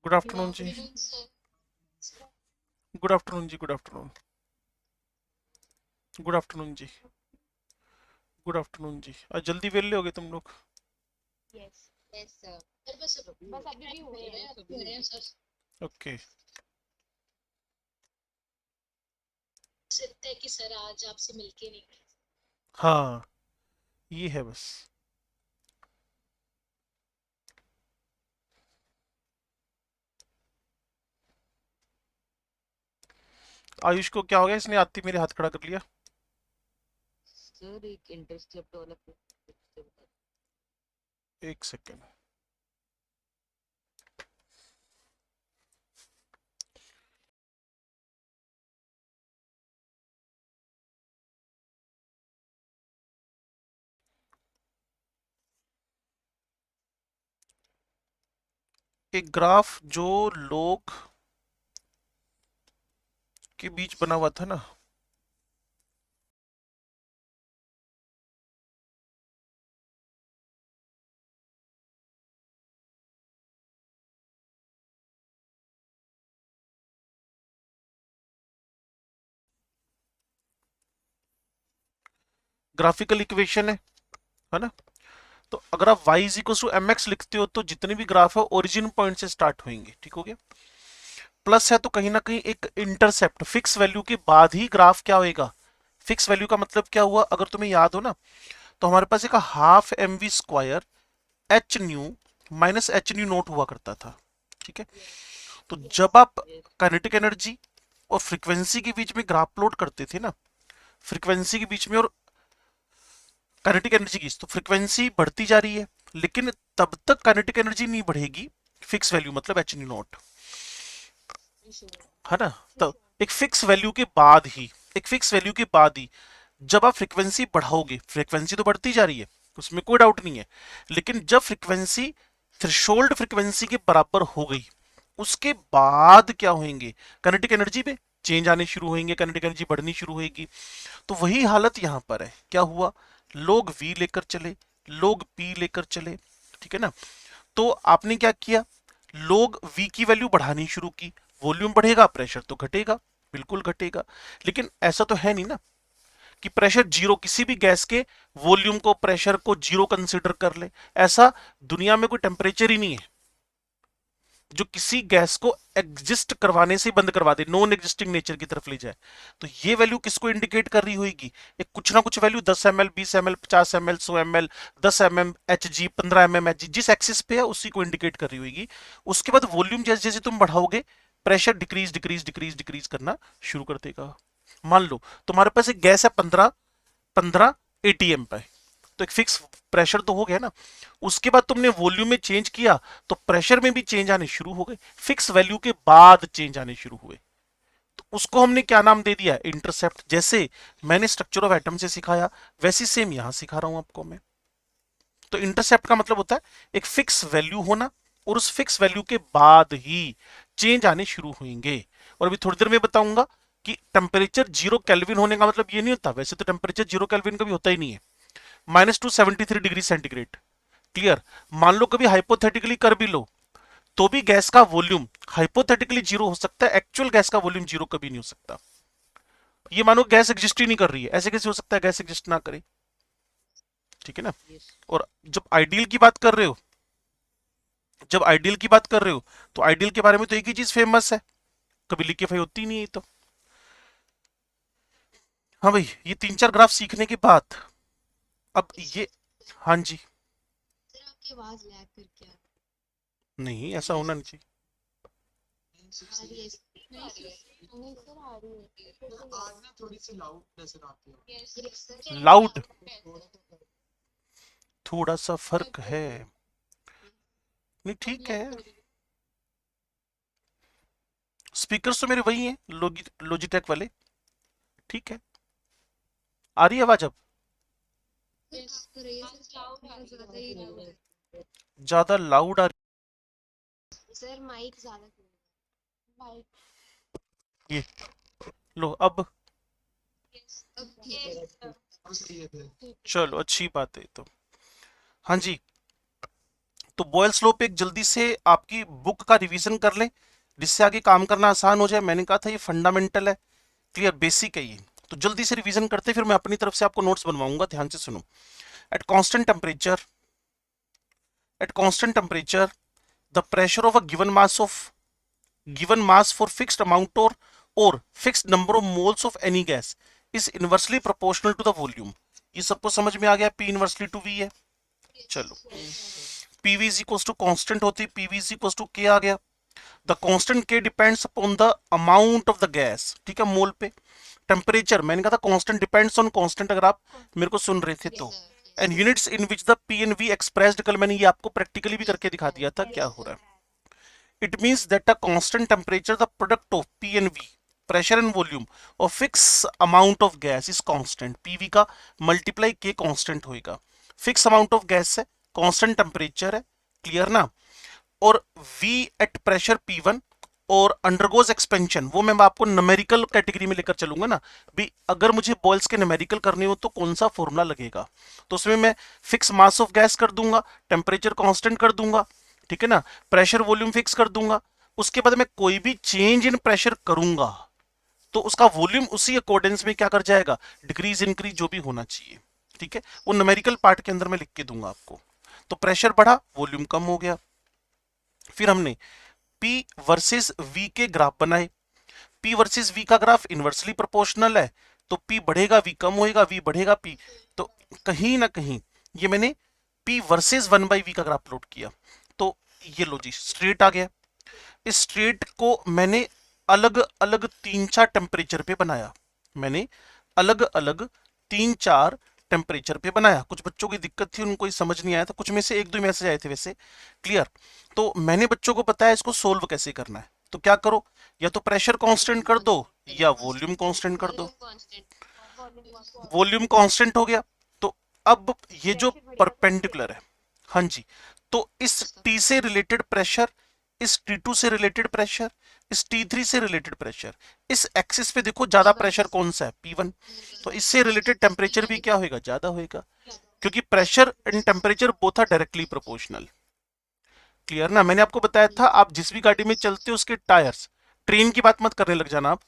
Good afternoon जी। Good afternoon जी। Good afternoon. Good afternoon जी। गुड आफ्टरनून जी। आज जल्दी वेले हो गए तुम लोग। Yes yes sir. बस अभी भी हो रहे हैं सर। ओके। सकते हैं कि सर आज आपसे मिलके नहीं गए। हाँ, ये है बस। आयुष को क्या हो गया, इसने आती मेरे हाथ खड़ा कर लिया। सर एक इंटरसेप्ट वाला एक सेकेंड। एक ग्राफ जो लोग के बीच बना हुआ था ना, ग्राफिकल इक्वेशन है ना। तो अगर आप y is equal to M x लिखते हो तो जितने भी ग्राफ है ओरिजिन पॉइंट से स्टार्ट होंगे, ठीक हो गया। प्लस है तो कहीं ना कहीं एक इंटरसेप्ट फिक्स वैल्यू के बाद ही ग्राफ क्या होएगा। फिक्स वैल्यू का मतलब क्या हुआ, अगर तुम्हें याद हो ना, तो हमारे पास एक half m v square h new minus h new note हुआ करता था, ठीक है। तो जब आप काइनेटिक एनर्जी और फ्रीक्वेंसी के बीच में ग्राफ प्लॉट करते थे ना, फ्रीक्वेंसी के बीच में और काइनेटिक एनर्जी की, तो फ्रीक्वेंसी बढ़ती जा रही है, लेकिन तब तक काइनेटिक एनर्जी नहीं बढ़ेगी फिक्स वैल्यू मतलब एच न्यू नॉट, है ना। तो एक फिक्स वैल्यू के बाद ही, एक फिक्स वैल्यू के बाद ही जब आप फ्रीक्वेंसी बढ़ाओगे, फ्रीक्वेंसी तो बढ़ती जा रही है, उसमें कोई डाउट नहीं है, लेकिन जब फ्रीक्वेंसी थ्रेशोल्ड फ्रीक्वेंसी के बराबर हो गई, उसके बाद क्या होंगे, काइनेटिक एनर्जी में चेंज आने शुरू होंगे, काइनेटिक एनर्जी बढ़नी शुरू होगी। तो वही हालत यहां पर है, क्या हुआ, लोग v लेकर चले, लोग p लेकर चले, ठीक है ना। तो आपने क्या किया, लोग v की वैल्यू बढ़ानी शुरू की, वॉल्यूम बढ़ेगा प्रेशर तो घटेगा, बिल्कुल घटेगा। लेकिन ऐसा तो है नहीं ना कि प्रेशर जीरो, किसी भी गैस के वॉल्यूम को प्रेशर को जीरो कंसीडर कर ले, ऐसा दुनिया में कोई टेम्परेचर ही नहीं है जो किसी गैस को एग्जिस्ट करवाने से बंद करवा दे, नॉन एग्जिस्टिंग नेचर की तरफ ले जाए। तो ये वैल्यू किसको इंडिकेट कर रही होगी, एक कुछ ना कुछ value 10 ml 20 ml 50 ml 100 ml 10 mm H G 15 mm H G, जिस एक्सिस पे है उसी को इंडिकेट कर रही होगी। उसके बाद वॉल्यूम जैसे जैसे तुम बढ़ाओगे, pressure decrease decrease decrease decrease करना शुरू कर देगा। मान लो तुम्हारे पास एक गैस है 15 एटीएम पे, तो एक फिक्स प्रेशर तो हो गया ना, उसके बाद तुमने वॉल्यूम में चेंज किया तो प्रेशर में भी चेंज आने शुरू हो गए, फिक्स वैल्यू के बाद चेंज आने शुरू हुए। तो उसको हमने क्या नाम दे दिया, इंटरसेप्ट। जैसे मैंने स्ट्रक्चर ऑफ एटम से सिखाया, वैसे सेम यहां सिखा रहा हूं आपको मैं। तो इंटरसेप्ट का मतलब होता है एक फिक्स वैल्यू होना, और उस फिक्स वैल्यू के बाद ही चेंज आने शुरू होंगे। और अभी थोड़ी देर में बताऊंगा कि टेम्परेचर 0 केल्विन होने का मतलब ये नहीं होता, वैसे तो टेम्परेचर 0 केल्विन कभी होता ही नहीं है, -273 डिग्री सेंटीग्रेड। क्लियर। मान लो कभी हाइपोथेटिकली कर भी लो, तो भी गैस का वॉल्यूम हाइपोथेटिकली जीरो हो सकता है, एक्चुअल गैस का वॉल्यूम जीरो कभी नहीं हो सकता। ये मानो गैस एग्जिस्ट ही नहीं कर रही है, ऐसे कैसे हो सकता है गैस एग्जिस्ट ना करे, ठीक है ना। और जब आइडियल की बात कर रहे हो, जब आइडियल की बात कर रहे हो, तो आइडियल के बारे में तो एक ही चीज फेमस है, कभी लिक्विफाई होती नहीं है तो। हाँ भाई, ये 3 4 ग्राफ सीखने के बाद अब ये, हाँ जी। आपकी आवाज लैग करके आ नहीं, ऐसा होना नहीं चाहिए। रही है। नहीं सर आ रही है। आज ना थोड़ी सी लाउड नजर आती है। लाउड, थोड़ा सा फर्क है। नहीं ठीक है, स्पीकर्स तो मेरे वही हैं, लॉजिटेक वाले, ठीक है। आ रही है आवाज अब, ज्यादा लाउड आ सर माइक ज्यादा माइक। रही है। लो अब, चलो अच्छी बात है तो। हाँ जी, तो बॉयल्स लॉ पे एक जल्दी से आपकी बुक का रिवीजन कर लें, जिससे आगे काम करना आसान हो जाए। मैंने कहा था ये फंडामेंटल है, क्लियर, बेसिक है ये। तो जल्दी से रिवीजन करते फिर मैं अपनी तरफ से आपको नोट्स बनवाऊंगा, ध्यान से सुनो। At constant temperature, at constant temperature the pressure of a given mass for fixed amount or fixed number of moles of any gas is inversely proportional to the volume। ये सबको समझ में आ गया, P इनवर्सली टू V है। चलो, PV is equals to constant होती है, PV is equals to K आ गया। The constant K depends upon the amount of the gas, ठीक है, मोल पे। टेम्परेचर मैंने कहा था कांस्टेंट डिपेंड्स ऑन कांस्टेंट, अगर आप मेरे को सुन रहे थे तो। And units in which the P and V expressed, कल मैंने ये आपको प्रैक्टिकली भी करके दिखा दिया था क्या हो रहा है। It means that a constant temperature the product of P and V, pressure and volume और fix amount of gas is constant. PV का मल्टीप्लाई के कांस्टेंट होएगा, फिक्स अमाउंट ऑफ गैस है, कांस्टेंट टेम्परेचर है, क्लियर ना। और V at pressure P1 और undergoes expansion, वो मैं आपको न्यूमेरिकल कैटेगरी में लेकर चलूंगा ना भी। अगर मुझे बॉयल्स के न्यूमेरिकल करने हो तो कौन सा फॉर्मूला लगेगा, तो उसमें मैं फिक्स मास ऑफ गैस कर दूंगा, टेम्परेचर कांस्टेंट कर दूंगा, ठीक है ना, प्रेशर वॉल्यूम फिक्स कर दूंगा। उसके बाद मैं कोई भी चेंज इन प्रेशर करूंगा तो उसका वॉल्यूम उसी अकॉर्डेंस में क्या कर जाएगा, डिक्रीज इंक्रीज जो भी होना चाहिए, ठीक है, वो न्यूमेरिकल पार्ट के अंदर मैं लिख के दूंगा आपको। तो प्रेशर बढ़ा, वॉल्यूम कम हो गया। फिर हमने P वर्सेस V के ग्राफ बनाए। P वर्सेस V का ग्राफ इनवर्सली प्रोपोर्शनल है, तो P बढ़ेगा V कम होएगा, V बढ़ेगा P, तो कहीं ना कहीं ये मैंने P वर्सेस 1/V का ग्राफ प्लॉट किया। तो ये लो जी, स्ट्रेट आ गया। इस स्ट्रेट को मैंने अलग अलग 3-4 टेम्परेचर पे बनाया, मैंने अलग अलग 3-4 टेम्परेचर पे बनाया। कुछ बच्चों की दिक्कत थी, उनको समझ नहीं आया था, कुछ में से 1-2 मैसेज आए थे वैसे, क्लियर। तो मैंने बच्चों को बताया इसको सोल्व कैसे करना है। तो क्या करो, या तो प्रेशर कांस्टेंट कर दो या वॉल्यूम कांस्टेंट कर दो। वॉल्यूम कांस्टेंट हो गया, तो अब ये जो परपेंडिकुलर है, हाँ जी, तो इस T से रिलेटेड प्रेशर, इस T2 से रिलेटेड प्रेशर, इस T3 से रिलेटेड प्रेशर, इस एक्सिस पे देखो ज्यादा प्रेशर कौन सा है, P1, तो इससे रिलेटेड टेम्परेचर भी क्या होएगा, ज्यादा होएगा, क्योंकि pressure and temperature both are directly proportional, clear ना। मैंने आपको बताया था आप जिस भी गाड़ी में चलते हो उसके टायर्स, ट्रेन की बात मत करने लग जाना आप,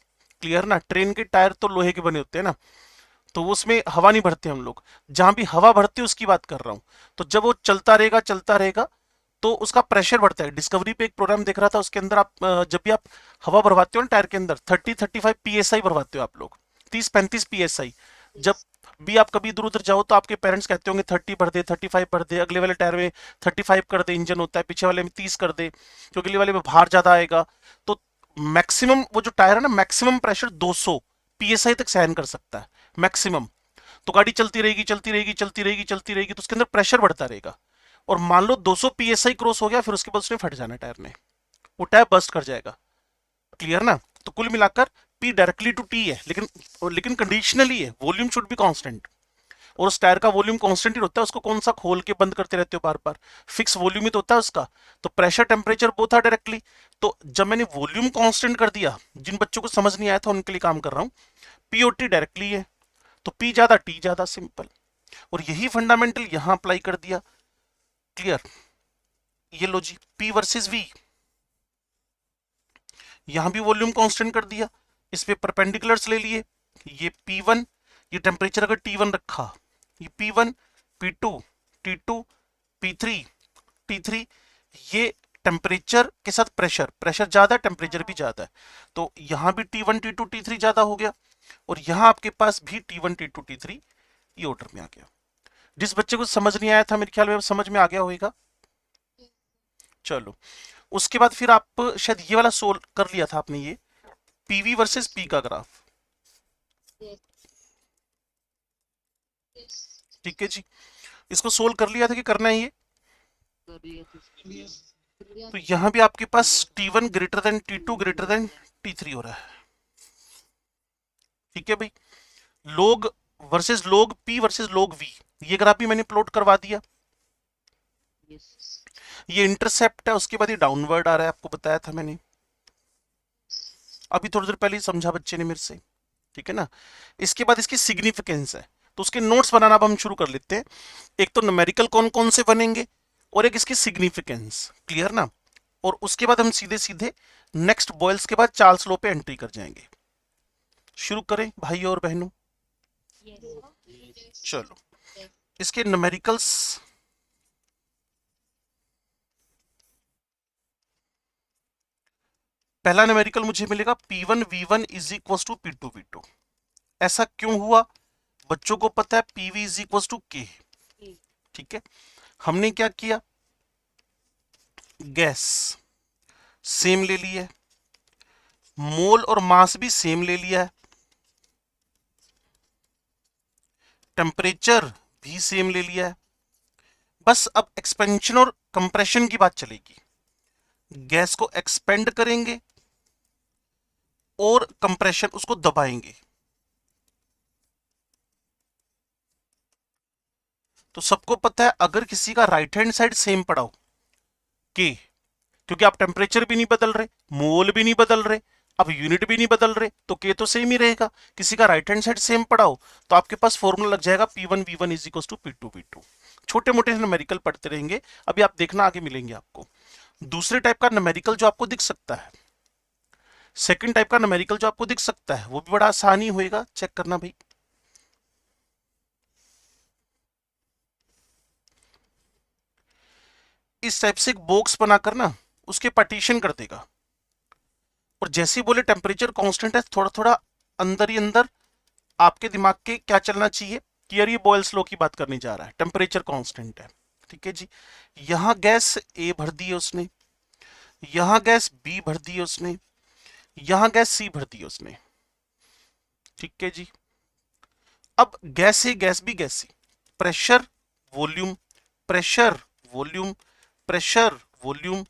क्लियर ना, ट्रेन के टायर तो लोहे के बने होते हैं ना, तो उसमें हवा नहीं भरते हम लोग, जहां भी हवा भरती है उसकी बात कर रहा हूं। तो जब वो चलता रहेगा तो उसका प्रेशर बढ़ता है। डिस्कवरी पे एक प्रोग्राम देख रहा था, उसके अंदर आप जब भी आप हवा भरवाते हो ना टायर के अंदर, 30-35 PSI भरवाते हो आप लोग, 30-35 PSI। जब भी आप कभी इधर उधर जाओ तो आपके पेरेंट्स कहते होंगे 30 भर दे, 35 भर दे, अगले वाले टायर में 35 कर दे, इंजन होता है, पीछे वाले में 30 कर दे क्योंकि अगले वाले में भार ज्यादा आएगा। तो मैक्सिमम वो जो टायर है ना, मैक्सिमम प्रेशर 200 PSI तक सहन कर सकता है, मैक्सिमम। तो गाड़ी चलती रहेगी चलती रहेगी चलती रहेगी चलती रहेगी, तो उसके अंदर प्रेशर बढ़ता रहेगा। और मान लो 200 PSI क्रॉस हो गया, फिर उसके बाद उसने फट जाना टायर ने, वो टायर बस्ट कर जाएगा, क्लियर ना। तो कुल मिलाकर P डायरेक्टली टू T है, लेकिन कंडीशनली है, वॉल्यूम शुड बी कांस्टेंट। और उस टायर का वॉल्यूम कांस्टेंट ही होता है, उसको कौन सा खोल के बंद करते रहते हो बार बार, फिक्स वॉल्यूम ही तो होता है उसका। तो pressure temperature both are directly. तो जब मैंने वॉल्यूम कांस्टेंट कर दिया, जिन बच्चों को समझ नहीं आया था उनके लिए काम कर रहा हूं, P और T डायरेक्टली है, तो P ज्यादा T ज्यादा, सिंपल। और यही फंडामेंटल यहां अप्लाई कर दिया, क्लियर। ये लो जी, P वर्सेस V, यहां भी वॉल्यूम कांस्टेंट कर दिया, इस पे परपेंडिकुलर्स ले लिए, ये P1, ये टेम्परेचर अगर T1 रखा, ये P1, P2, T2, P3, T3, ये टेम्परेचर के साथ प्रेशर, प्रेशर ज्यादा टेम्परेचर भी ज्यादा है, तो यहां भी T1, T2, T3 ज्यादा हो गया, और यहां आपके पास भी T1, T2, T3 ये ऑर्डर में आ गया। जिस बच्चे को समझ नहीं आया था मेरे ख्याल में समझ में आ गया होगा। चलो, उसके बाद फिर आप शायद ये वाला सोल्व कर लिया था आपने, ये PV वर्सेस P का ग्राफ, ठीक है जी, इसको सोल्व कर लिया था कि करना है ये। तो यहां भी आपके पास T1 greater than T2 greater than T3 हो रहा है, ठीक है भाई। लोग वर्सेस लोग P वर्सेस लोग V, ये ग्राफ भी मैंने प्लॉट करवा दिया। ये इंटरसेप्ट है, उसके बाद ये डाउनवर्ड आ रहा है, आपको बताया था मैंने अभी थोड़ी देर पहले ही, समझा बच्चे ने मेरे से, ठीक है ना। इसके बाद इसकी सिग्निफिकेंस है, तो उसके नोट्स बनाना अब हम शुरू कर लेते हैं। एक तो न्यूमेरिकल कौन कौन से बनेंगे, और एक इसकी सिग्निफिकेंस, क्लियर ना। और उसके बाद हम सीधे सीधे नेक्स्ट बॉयल्स के बाद चार्ल्स लॉ पे एंट्री कर जाएंगे। शुरू करें भाई और बहनों। चलो इसके न्यूमेरिकल्स, पहला न्यूमेरिकल मुझे मिलेगा P1 V1 is equal to P2 V2। ऐसा क्यों हुआ? बच्चों को पता है PV is equal to K, ठीक है। हमने क्या किया, गैस सेम ले लिया है, मोल और मास भी सेम ले लिया है, टेम्परेचर भी सेम ले लिया है। बस अब एक्सपेंशन और कंप्रेशन की बात चलेगी। गैस को एक्सपेंड करेंगे और कंप्रेशन उसको दबाएंगे। तो सबको पता है अगर किसी का राइट हैंड साइड सेम पड़ा हो के, क्योंकि आप टेम्परेचर भी नहीं बदल रहे, मोल भी नहीं बदल रहे, अब यूनिट भी नहीं बदल रहे, तो के तो सेम ही रहेगा। किसी का राइट हैंड साइड सेम पड़ा हो तो आपके पास फॉर्मूला लग जाएगा P1 V1 is equal to P2 V2। छोटे मोटे न्यूमेरिकल पढ़ते रहेंगे, अभी आप देखना आगे मिलेंगे आपको। दूसरे टाइप का न्यूमेरिकल जो आपको दिख सकता है, सेकंड टाइप का न्यूमेरिकल जो आपको दिख सकता है, वो भी बड़ा आसानी होएगा, चेक करना भाई। इस टाइप से एक बॉक्स बनाकर ना उसके पार्टीशन कर देगा, और जैसे ही बोले टेम्परेचर कांस्टेंट है, थोड़ा थोड़ा अंदर ही अंदर आपके दिमाग के क्या चलना चाहिए कि यार ये बॉयल्स लॉ की बात करने जा रहा है, टेम्परेचर कांस्टेंट है, ठीक है जी। यहां गैस ए भर दी है उसने, यहां गैस बी भर दी है उसने, यहां गैस सी भर दी है उसने, ठीक है जी। अब gas A gas B gas C, pressure volume, pressure volume, pressure volume,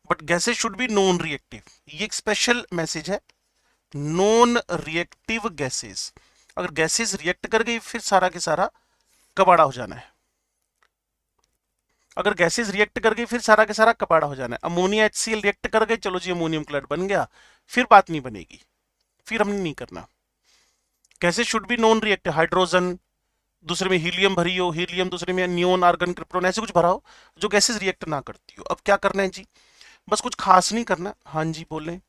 but gases should be non reactive. ये एक स्पेशल मैसेज है, नॉन रिएक्टिव गैसेस। अगर गैसेस रिएक्ट कर गई फिर सारा के सारा कबाड़ा हो जाना है। अगर गैसेस रिएक्ट कर गई फिर सारा के सारा कबाड़ा हो जाना है। अमोनिया HCl रिएक्ट कर गए, चलो जी अमोनियम क्लोराइड बन गया, फिर बात नहीं बनेगी, फिर हमने नहीं करना। Gases should be non reactive, hydrogen दूसरे में हीलियम भरी हो, हीलियम दूसरे में नियोन आर्गन क्रिप्टोन, ऐसे कुछ भरा हो जो गैसेस रिएक्ट ना करती हो। अब क्या करना है जी, बस कुछ खास नहीं करना। हाँ जी बोले।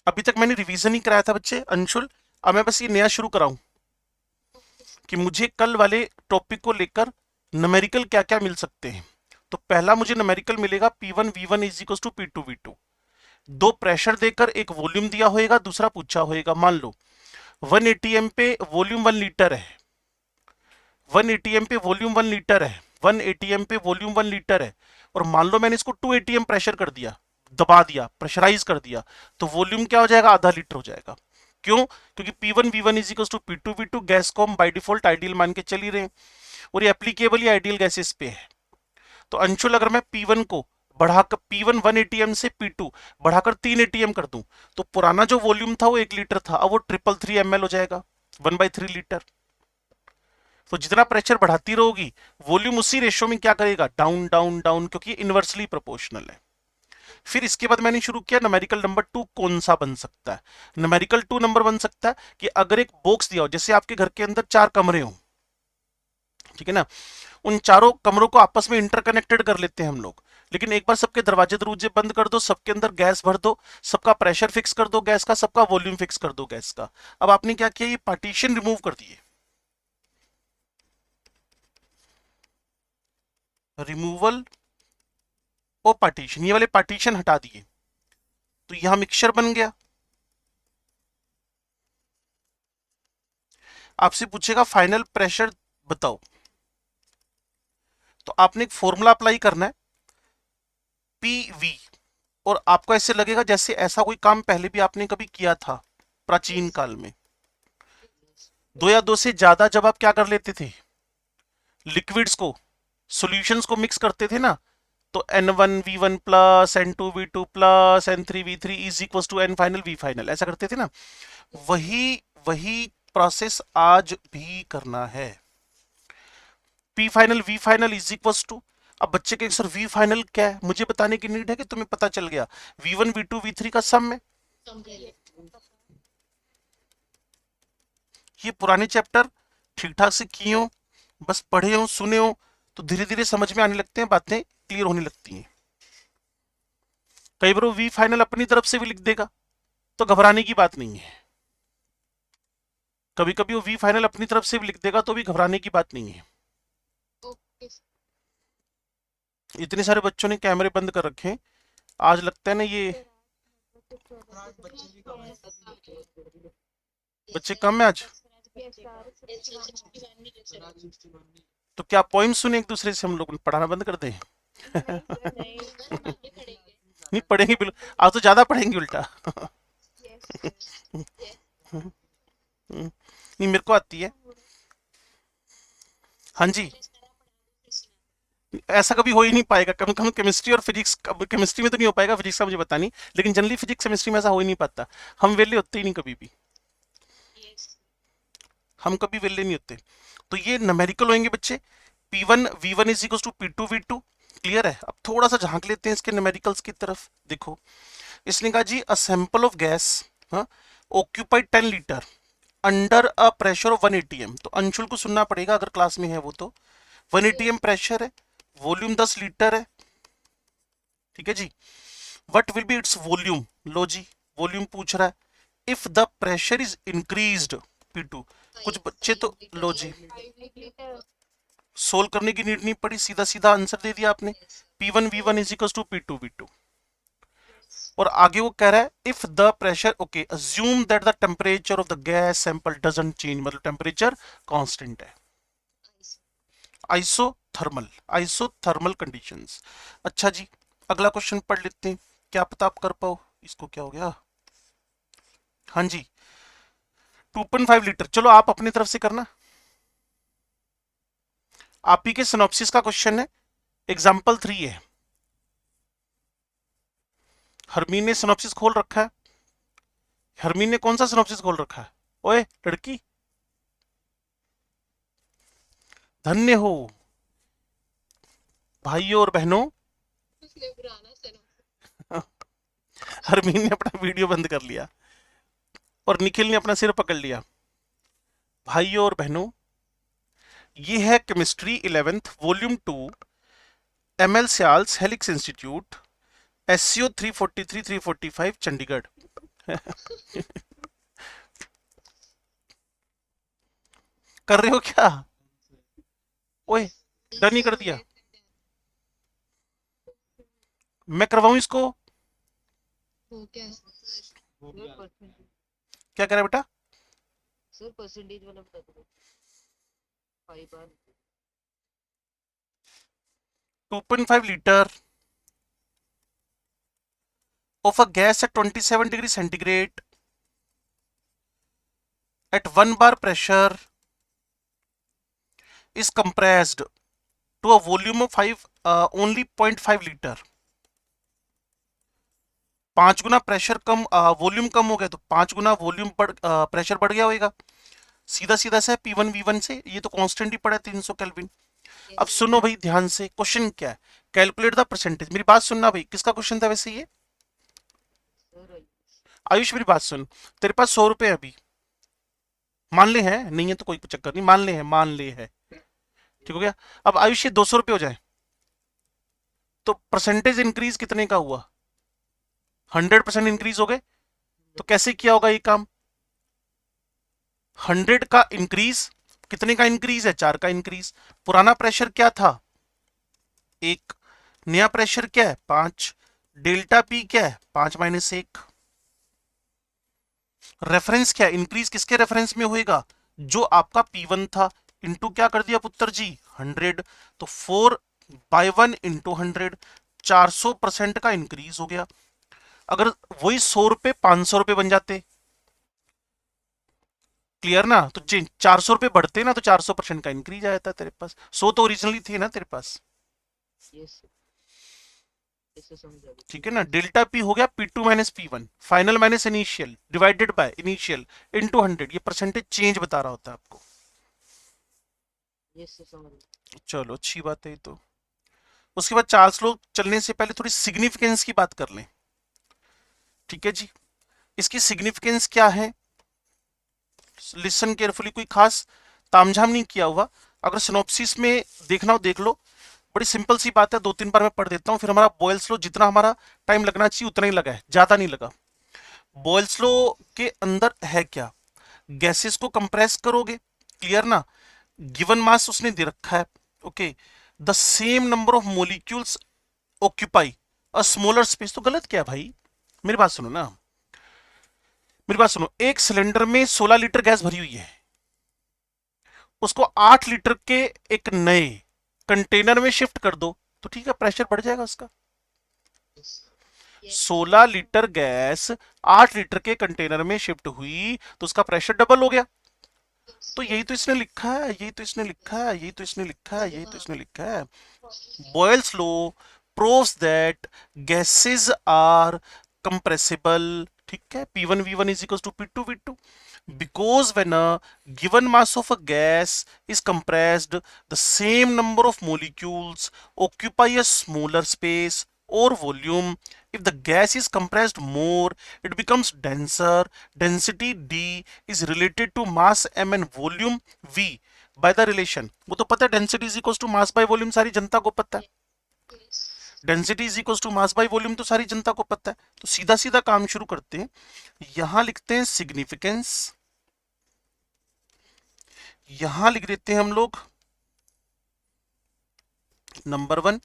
अभी तक मैंने रिवीजन ही कराया था बच्चे, अंशुल। अब मैं बस ये नया शुरू कराऊं कि मुझे कल वाले टॉपिक को लेकर न्यूमेरिकल क्या क्या मिल सकते हैं। तो पहला मुझे न्यूमेरिकल मिलेगा P1 V1 is equal to P2 V2। दो प्रेशर देकर एक वॉल्यूम दिया होएगा, दूसरा पूछा होएगा। मान लो 1 एटीएम पे वॉल्यूम 1 लीटर है, 1 एटीएम पे वॉल्यूम 1 लीटर है, 1 एटीएम पे वॉल्यूम 1 लीटर है, और मान लो मैंने इसको 2 एटीएम प्रेशर कर दिया, दबा दिया, प्रेशराइज कर दिया, तो वॉल्यूम क्या हो जाएगा, आधा लीटर हो जाएगा। क्यों? क्योंकि P1 V1 is equal to P2 V2, gas को हम बाय डिफॉल्ट आइडियल मान के चल ही रहे हैं, और ये एप्लीकेबल ही आइडियल गैसेस पे है। तो अंशुल अगर मैं P1 को बढ़ाकर P1 1 एटीएम से P2 बढ़ाकर 3 एटीएम कर दूं, तो पुराना जो वॉल्यूम था वो 1 लीटर था, अब वो 333 ml हो जाएगा, 1/3 लीटर। तो जितना प्रेशर बढ़ाती रहोगी वॉल्यूम उसी रेशियो में क्या करेगा, डाउन डाउन डाउन, क्योंकि इनवर्सली प्रोपोर्शनल है। फिर इसके बाद मैंने शुरू किया न्यूमेरिकल नंबर 2 कौन सा बन सकता है। न्यूमेरिकल 2 नंबर बन सकता है कि अगर एक बॉक्स दिया हो, जैसे आपके घर के अंदर 4 कमरे हो, ठीक है ना, उन चारों कमरों को आपस में इंटरकनेक्टेड कर लेते हैं हम लोग, लेकिन एक बार सबके दरवाजे दरवाजे बंद कर दो, सबके अंदर गैस भर दो, सबका प्रेशर फिक्स कर दो गैस का, सबका वॉल्यूम फिक्स कर दो गैस का। अब आपने क्या किया, ये पार्टीशन रिमूव कर दिए, रिमूवल और पार्टीशन, ये वाले पार्टीशन हटा दिए, तो यहां मिक्सचर बन गया। आपसे पूछेगा फाइनल प्रेशर बताओ, तो आपने एक फॉर्मूला अप्लाई करना है PV, और आपको ऐसे लगेगा जैसे ऐसा कोई काम पहले भी आपने कभी किया था प्राचीन काल में। दो या दो से ज्यादा जब आप क्या कर लेते थे, लिक्विड्स को, सॉल्यूशंस को मिक्स करते थे ना, तो N1 V1 plus N2 V2 plus N3 V3 is equal to N final V final, ऐसा करते थे ना। वही वही प्रोसेस आज भी करना है। P final V final is equal to, अब बच्चे के सर V फाइनल क्या है, मुझे बताने की नीड है कि तुम्हें पता चल गया, V1 V2 V3 का सम है। ये पुराने चैप्टर ठीक ठाक से किए हो, बस पढ़े हो सुने हो, तो धीरे धीरे समझ में आने लगते हैं, बातें क्लियर होने लगती हैं। कई बार वो वी फाइनल अपनी तरफ से भी लिख देगा, तो घबराने की बात नहीं है। कभी कभी वो वी फाइनल अपनी तरफ से भी लिख देगा तो भी घबराने की बात नहीं है। Okay sir. इतने सारे बच्चों ने कैमरे बंद कर रखे हैं, आज लगता है ना ये आज बच्चे भी कम है बच्चे कम है आज। तो क्या पोइम सुने एक दूसरे से, हम लोग पढ़ाना बंद कर दें? नहीं पढ़ेंगे बिल्कुल, आज तो ज्यादा पढ़ेंगे उल्टा। नहीं मेरे को आती है। हाँ जी, ऐसा कभी हो ही नहीं पाएगा, कम कम केमिस्ट्री और फिजिक्स, केमिस्ट्री में तो नहीं हो पाएगा, फिजिक्स का मुझे पता नहीं, लेकिन जनरली फिजिक्स केमिस्ट्री में ऐसा हो ही नहीं पाता। हम वेले होते ही नहीं कभी भी, हम कभी वेले नहीं होते। तो ये न्यूमेरिकल होंगे बच्चे, P1 V1 is equal to P2 V2। Clear है? अब थोड़ा सा झांक लेते हैं इसके न्यूमेरिकल्स की तरफ। देखो इसने कहा जी, a sample of gas occupied 10 litre under a pressure of 1 atm। तो अंशुल को सुनना पड़ेगा अगर क्लास में है वो, तो 1 atm प्रेशर है, वॉल्यूम 10 लीटर है, ठीक है जी। What will be its volume? लो जी, वॉल्यूम पूछ रहा है। If the pressure is increased P2। कुछ बच्चे तो लो जी, सोल्व करने की नीड नहीं पड़ी, सीधा सीधा आंसर दे दिया आपने। P1 V1 is equal to P2 V2। और आगे वो कह रहा है if the pressure, okay, assume that the temperature of the gas sample doesn't change, मतलब टेम्परेचर कांस्टेंट है। Isothermal, isothermal conditions. अच्छा जी, अगला क्वेश्चन पढ़ लेते हैं, क्या पता आप कर पाओ। इसको क्या हो गया? हाँ जी, 2.5 लीटर। चलो आप अपनी तरफ से करना, आप ही के सिनॉप्सिस का क्वेश्चन है, एग्जाम्पल 3 है। हरमीन ने सिनॉप्सिस खोल रखा है। हरमीन ने कौन सा सिनॉप्सिस खोल रखा है? ओए लड़की, धन्य हो भाइयों और बहनों। हरमीन ने अपना वीडियो बंद कर लिया और निखिल ने अपना सिर पकड़ लिया। भाइयों और बहनों, ये है chemistry 11th volume 2, ML Syal's Helix Institute, SCO 343 345 Chandigarh. कर रहे हो क्या? ओए डन ही कर दिया, मैं करवाऊं इसको? हो क्या क्या कह रहा है बेटा? सर परसेंटेज वाला बता दो 5 बार 2.5 liter of a gas at 27 degree centigrade at 1 bar pressure is compressed to a volume of 5 only 0.5 liter। 5 Guna pressure come, volume कम हो गया तो 5 गुना वॉल्यूम प्रेशर बढ़ गया होगा। सीधा सीधा सा P1 V1 से, ये तो कांस्टेंट ही पड़ा है 300 केल्विन। अब सुनो भाई ध्यान से, क्वेश्चन क्या है? Calculate the percentage. मेरी बात सुनना भाई, किसका क्वेश्चन था वैसे ये? सर आयुष मेरी बात सुन, तेरे पास 100 रुपए अभी, मान ले हैं, नहीं है तो कोई चक्कर नहीं, मान ले है, मान ले है, ठीक हो गया। अब आयुष ये 200 रुपए हो जाए तो परसेंटेज इंक्रीज कितने का हुआ? 100% इंक्रीज हो गए। तो कैसे किया होगा ये काम? 100 का इंक्रीज, कितने का इंक्रीज है? 4 का इंक्रीज। पुराना प्रेशर क्या था? 1। नया प्रेशर क्या है? 5। डेल्टा पी क्या है? 5 माइनस 1। रेफरेंस क्या है? इंक्रीज किसके रेफरेंस में होएगा? जो आपका P1 था, इंटू क्या कर दिया पुत्र जी? 100। तो 4/1 इंटू 100, 400% का इंक्रीज हो गया। अगर वही 100 रुपए 500 रुपए बन जाते, क्लियर ना, तो 400 रुपए बढ़ते ना, तो 400% का इंक्रीज आ जाता तेरे पास। 100 तो ओरिजिनली थे ना तेरे पास, यस ऐसे समझ आ गया ठीक है ना। डेल्टा पी हो गया P2 minus P1, final minus initial divided by initial into 100। ये परसेंटेज चेंज बता रहा होता है आपको। यस समझ गया चलो अच्छी बात है ये तो। उसके बाद चार्ल्स लॉ चलने से पहले थोड़ी सिग्निफिकेंस की बात कर लें, ठीक है जी। इसकी सिग्निफिकेंस क्या है? लिसन केयरफुली, कोई खास तामझाम नहीं किया हुआ। अगर सिनॉप्सिस में देखना हो देख लो, बड़ी सिंपल सी बात है, 2-3 बार मैं पढ़ देता हूँ, फिर हमारा बॉयल्स लॉ जितना हमारा टाइम लगना चाहिए उतना ही लगा है, ज्यादा नहीं लगा। बॉयल्स लॉ के अंदर है क्या, गैसेस को कंप्रेस करोगे, क्लियर ना, गिवन मास उसने दे रखा है, okay, the same number of molecules occupy a smaller space. तो गलत क्या है भाई, मेरी बात सुनो ना, मेरी बात सुनो, एक सिलेंडर में 16 लीटर गैस भरी हुई है, उसको 8 लीटर के एक नए कंटेनर में शिफ्ट कर दो, तो ठीक है, प्रेशर बढ़ जाएगा उसका। yes, sir. 16 litre gas 8 litre के कंटेनर में शिफ्ट हुई तो उसका प्रेशर डबल हो गया। तो यही तो इसने लिखा है, यही तो इसने लिखा है, यही तो इसने लिखा है, यही तो इसने लिखा है। Boyle's law proves that gases are compressible, ठीक है, P1 V1 is equals to P2 V2, because when a given mass of a gas is compressed, the same number of molecules occupy a smaller space or volume. If the gas is compressed more, it becomes denser. Density D is related to mass m and volume V by the relation. वो तो पता है, density is equal to mass by volume, सारी जनता को पता है। Yes. Density is equal to mass by volume तो सारी जनता को पता है। तो सीधा सीधा काम शुरू करते हैं, यहां लिखते हैं सिग्निफिकेंस, यहां लिख देते हैं हम लोग नंबर 1,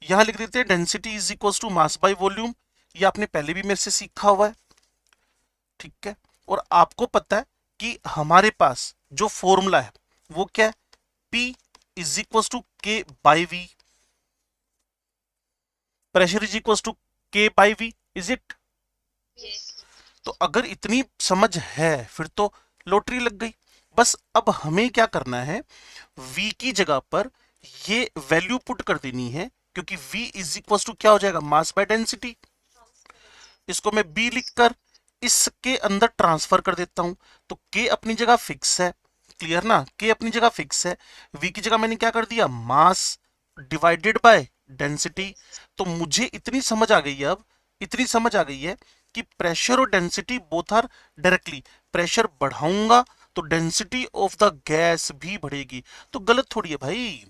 यहां लिख देते हैं density is equal to mass by volume, ये आपने पहले भी मेरे से सीखा हुआ है, ठीक है। और आपको पता है कि हमारे पास जो फॉर्मूला है वो क्या है, P is equal to K by V, pressure is equal to K by V, is it. Yes. तो अगर इतनी समझ है फिर तो लॉटरी लग गई। बस अब हमें क्या करना है, v की जगह पर ये वैल्यू पुट कर देनी है, क्योंकि v इज इक्वल टू क्या हो जाएगा, मास बाय डेंसिटी। इसको मैं b लिखकर इसके अंदर ट्रांसफर कर देता हूं, तो k अपनी जगह फिक्स है, क्लियर ना, k अपनी जगह फिक्स है, v की जगह मैंने क्या कर दिया, मास डिवाइडेड बाय डेंसिटी। तो मुझे इतनी समझ आ गई है, अब इतनी समझ आ गई है कि प्रेशर और density both are directly, pressure बढ़ाऊंगा तो डेंसिटी ऑफ द गैस भी बढ़ेगी। तो गलत थोड़ी है भाई,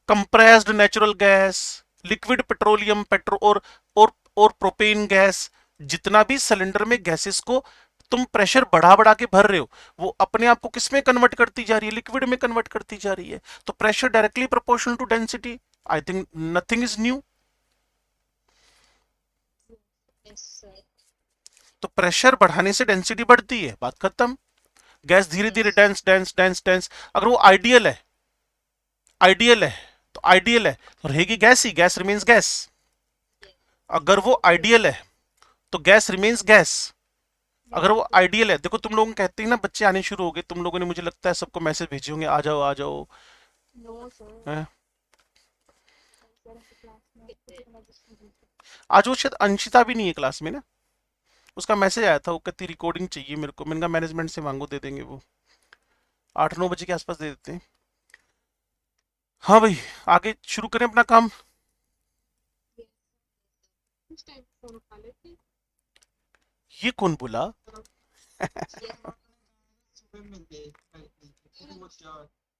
compressed natural gas, liquid petroleum petro और प्रोपेन गैस, जितना भी सिलेंडर में गैसेस को तुम प्रेशर बढ़ा बढ़ा के भर रहे हो, वो अपने आप को किस में कन्वर्ट करती जा रही है, लिक्विड में कन्वर्ट करती जा रही है। तो pressure directly proportional to density, I think nothing is new. Yes, sir. तो प्रेशर बढ़ाने से डेंसिटी बढ़ती है, बात खत्म। गैस धीरे धीरे डेंस डेंस डेंस डेंस, अगर वो आइडियल है, आइडियल है तो आइडियल है तो रहेगी गैस ही, गैस रिमेन्स गैस। अगर वो आइडियल है तो गैस रिमेन्स गैस। अगर वो आइडियल है, देखो तुम लोग कहते हैं ना बच्चे आने शुरू हो गए, तुम लोगों ने मुझे लगता है सबको मैसेज भेजे होंगे, आ जाओ आ जाओ। No, sir. हैं? Sir, आपकी class में आपको कितना बच्चे हैं? आज वो शायद अंशिता भी नहीं है क्लास में ना, उसका मैसेज आया था, वो कहती रिकॉर्डिंग चाहिए मेरे को, मैंने कहा मैनेजमेंट से मांगो, दे देंगे वो, 8-9 बजे के आसपास दे देते हैं। हाँ भाई, आगे शुरू करें अपना काम। कुछ टाइम फोन उठा लेते ये कौन बोला,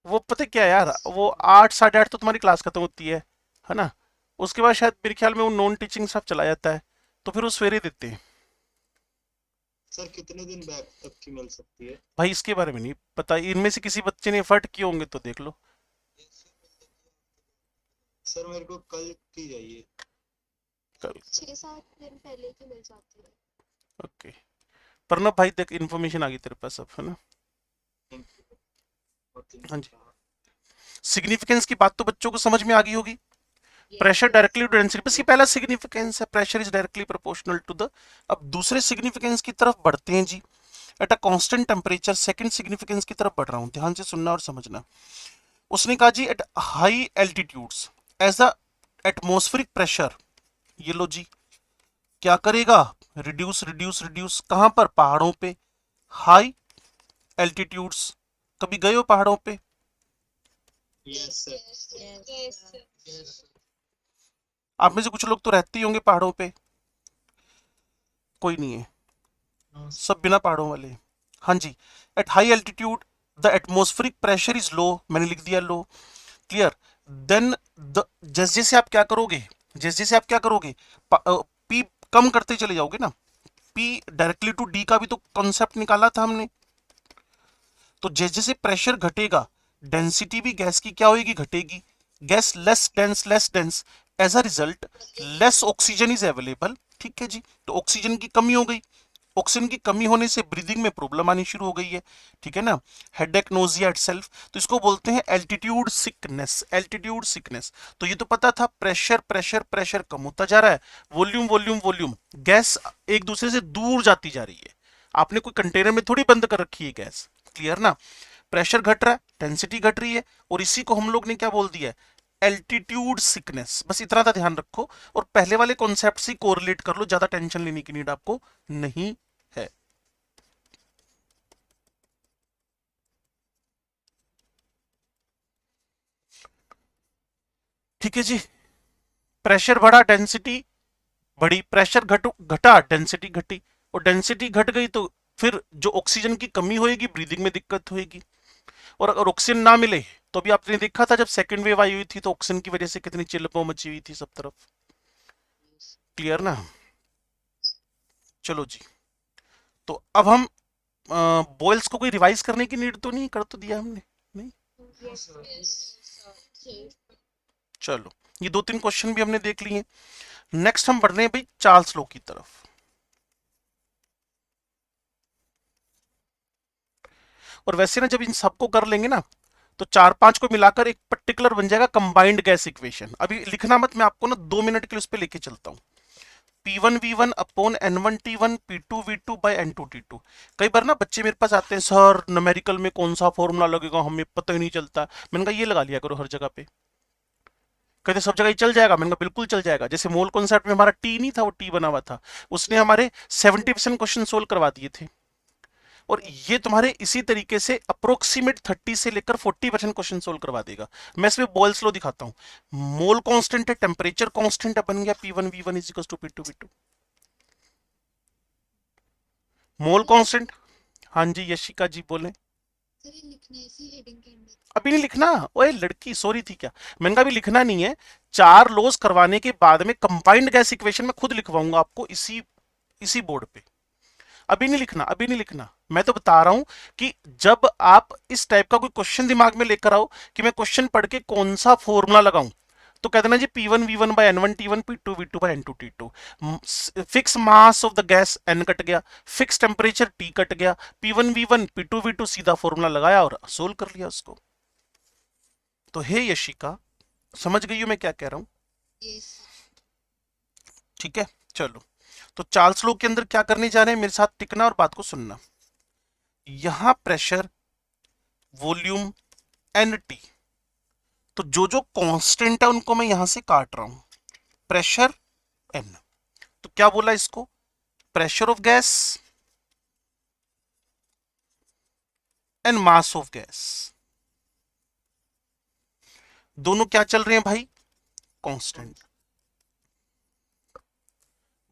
वो पता क्या है यार, वो 8-8:30 तो तुम्हारी क्लास खत्म होती है ना, उसके बाद शायद मेरे ख्याल में वो नॉन टीचिंग सब चला जाता है, तो फिर वो सवेरे देते हैं। सर कितने दिन बैक तक की मिल सकती है? भाई इसके बारे में नहीं पता, इनमें से किसी बच्चे ने एफर्ट किए होंगे तो देख लो। सर मेरे को कल की चाहिए। 6-7 दिन पहले की मिल जाती है। ओके, प्रणब भाई देख इन्फॉर्मेशन आ गई तेरे पास अब, है ना। हाँ जी, सिग्निफिकेंस की बात तो बच्चों को समझ में आ गई होगी। प्रेशर डायरेक्टली टू डेंसिटी, बस ये पहला सिग्निफिकेंस है, pressure is directly proportional to the. अब दूसरे सिग्निफिकेंस की तरफ बढ़ते हैं जी, at a constant temperature, second significance की तरफ बढ़ रहा हूं, ध्यान से सुनना और समझना। उसने कहा जी at high altitudes as the atmospheric pressure, ये लो जी, क्या करेगा, रिड्यूस रिड्यूस रिड्यूस, कहां पर, पहाड़ों पे, हाई एल्टीट्यूड्स। कभी गए हो पहाड़ों पे, यस सर। Yes. आप में से कुछ लोग तो रहते ही होंगे पहाड़ों पे, कोई नहीं है, सब बिना पहाड़ों वाले। हाँ जी, at high altitude the atmospheric pressure is low, मैंने लिख दिया लो, क्लियर। देन द जैसे जैसे आप क्या करोगे, जैसे जैसे आप क्या करोगे, पी कम करते चले जाओगे ना, पी डायरेक्टली टू डी का भी तो कॉन्सेप्ट निकाला था हमने। तो जैसे जैसे प्रेशर घटेगा डेंसिटी भी गैस की क्या होगी, घटेगी। Gas less dense, as a result less oxygen is available. ठीक है जी, तो ऑक्सीजन की कमी हो गई, ऑक्सीजन की कमी होने से ब्रीदिंग में प्रॉब्लम आनी शुरू हो गई है। ठीक है ना, हेडेक, नोजिया इटसेल्फ, तो इसको बोलते हैं एल्टीट्यूड सिकनेस, एल्टीट्यूड सिकनेस। तो ये तो पता था, प्रेशर प्रेशर प्रेशर कम होता जा रहा है, वॉल्यूम वॉल्यूम वॉल्यूम, गैस एक दूसरे से दूर जाती जा रही है। आपने कोई कंटेनर में थोड़ी बंद कर रखी है गैस, क्लियर ना। प्रेशर घट रहा है, डेंसिटी घट रही है, और इसी को हम लोग ने क्या बोल दिया है, एल्टीट्यूड सिकनेस। बस इतना सा ध्यान रखो, और पहले वाले कॉन्सेप्ट से कोरिलेट कर लो, ज्यादा टेंशन लेने की नीड आपको नहीं है। ठीक है जी, प्रेशर बढ़ा डेंसिटी बढ़ी, प्रेशर घटा डेंसिटी घटी, और डेंसिटी घट गई तो फिर जो ऑक्सीजन की कमी होगी, ब्रीदिंग में दिक्कत होगी। और अगर ऑक्सीजन ना मिले तो अभी आपने देखा था जब सेकंड वेव आई हुई थी तो ऑक्सीजन की वजह से कितनी चिल्लपो मची हुई थी सब तरफ, क्लियर ना। चलो जी, तो अब हम बॉयल्स को कोई रिवाइज करने की नीड तो नहीं, कर तो दिया हमने, नहीं। Yes, yes. चलो, ये दो तीन क्वेश्चन भी हमने देख लिए। नेक्स्ट हम बढ़ रहे हैं भाई चार्ल्स लॉ की तरफ। और वैसे ना जब इन सबको कर लेंगे ना, तो चार पांच को मिलाकर एक पर्टिकुलर बन जाएगा कंबाइंड गैस इक्वेशन। अभी लिखना मत, मैं आपको ना 2 मिनट के लिए उस पर लेके चलता हूँ। P1V1 upon N1T1 P2V2 by N2T2। कई बार ना बच्चे मेरे पास आते हैं, सर न्यूमेरिकल में कौन सा फॉर्मूला लगेगा, हमें पता ही नहीं चलता। मैंने कहा ये लगा लिया करो हर जगह पे। कहते सब जगह ही चल जाएगा, मैंने कहा बिल्कुल चल जाएगा। जैसे मोल कॉन्सेप्ट में हमारा टी नहीं था, वो टी बना हुआ था, उसने हमारे 70% क्वेश्चन सोल्व करवा दिए थे। और ये तुम्हारे इसी तरीके से अप्रोक्सीमेट 30 से लेकर 40% क्वेश्चन सोल्व करवा देगा। मैं इसमें बॉयल्स लॉ दिखाता हूं। मोल कांस्टेंट है, टेम्परेचर कांस्टेंट है, बन गया P1V1 is equal to P2V2। Mole constant, हाँ जी यशिका जी बोले। सर ये लिखना है इसी हेडिंग के अंदर। अभी नहीं लिखना, ओए लड़की सॉरी थी क्या, मैंने कहा अभी लिखना नहीं है। चार लॉज करवाने के बाद में कंबाइंड गैस इक्वेशन में खुद लिखवाऊंगा आपको इसी इसी बोर्ड पे। अभी नहीं लिखना, अभी नहीं लिखना। मैं तो बता रहा हूं कि जब आप इस टाइप का कोई क्वेश्चन दिमाग में लेकर आओ कि मैं क्वेश्चन पढ़ के कौन सा फॉर्मूला लगाऊं, तो कह देना जी P1V1 by N1T1 P2V2 by N2T2। Fix mass of the gas N cut गया, फिक्स टेम्परेचर T कट गया, P1V1 P2V2 सीधा फॉर्मूला लगाया और सोल्व कर लिया उसको। तो हे यशिका, समझ गई हो मैं क्या कह रहा हूं? यस। ठीक है, चलो। तो चार्ल्स लॉ के अंदर क्या करने जा रहे हैं, मेरे साथ टिकना और बात को सुनना। यहां प्रेशर, वॉल्यूम, एन टी, तो जो जो कांस्टेंट है उनको मैं यहां से काट रहा हूं। प्रेशर एन, तो क्या बोला इसको, pressure of gas and mass of gas, दोनों क्या चल रहे हैं भाई, कांस्टेंट।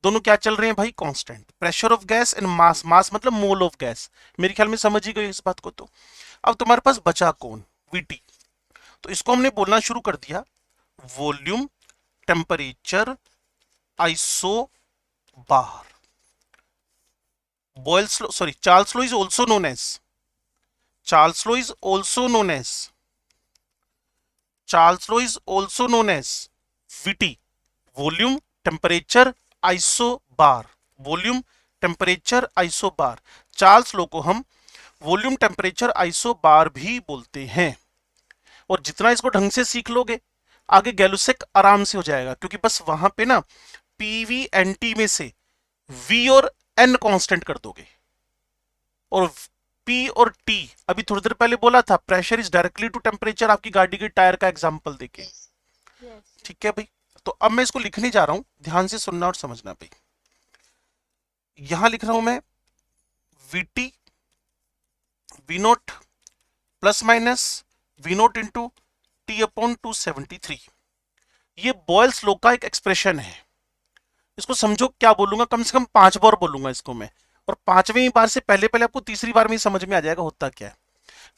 दोनों क्या चल रहे हैं भाई, constant. Pressure of gas and mass, mass मतलब मोल ऑफ गैस। मेरे ख्याल में समझ ही गए इस बात को। तो अब तुम्हारे पास बचा कौन, वीटी। तो इसको हमने बोलना शुरू कर दिया, volume, temperature, isobar. Boyle's law, sorry Charles law is also known as, Charles law is also known as, Charles law is also known as VT, volume, temperature, isobar, volume, temperature, isobar. Charles law को हम volume, temperature, iso बार भी बोलते हैं। और जितना इसको ढंग से सीख लोगे, आगे गैलुसेक आराम से हो जाएगा, क्योंकि बस वहां पे ना पीवी एन टी में से वी और एन कांस्टेंट कर दोगे। और पी और टी अभी थोड़ी देर पहले बोला था, pressure is directly to temperature, आपकी गाड़ी के टायर का एग्जांपल देके। यस। ठीक है भाई, तो अब मैं इसको लिखने जा रहा हूं, ध्यान से सुनना और समझना भाई। यहां लिख रहा हूं मैं VT, v naught plus minus v naught into t upon 273। ये बॉयल्स लॉ का एक एक्सप्रेशन है। इसको समझो क्या बोलूंगा, कम से कम 5 बार बोलूंगा इसको मैं, और 5वीं बार से पहले पहले आपको तीसरी बार में ही समझ में आ जाएगा होता क्या है।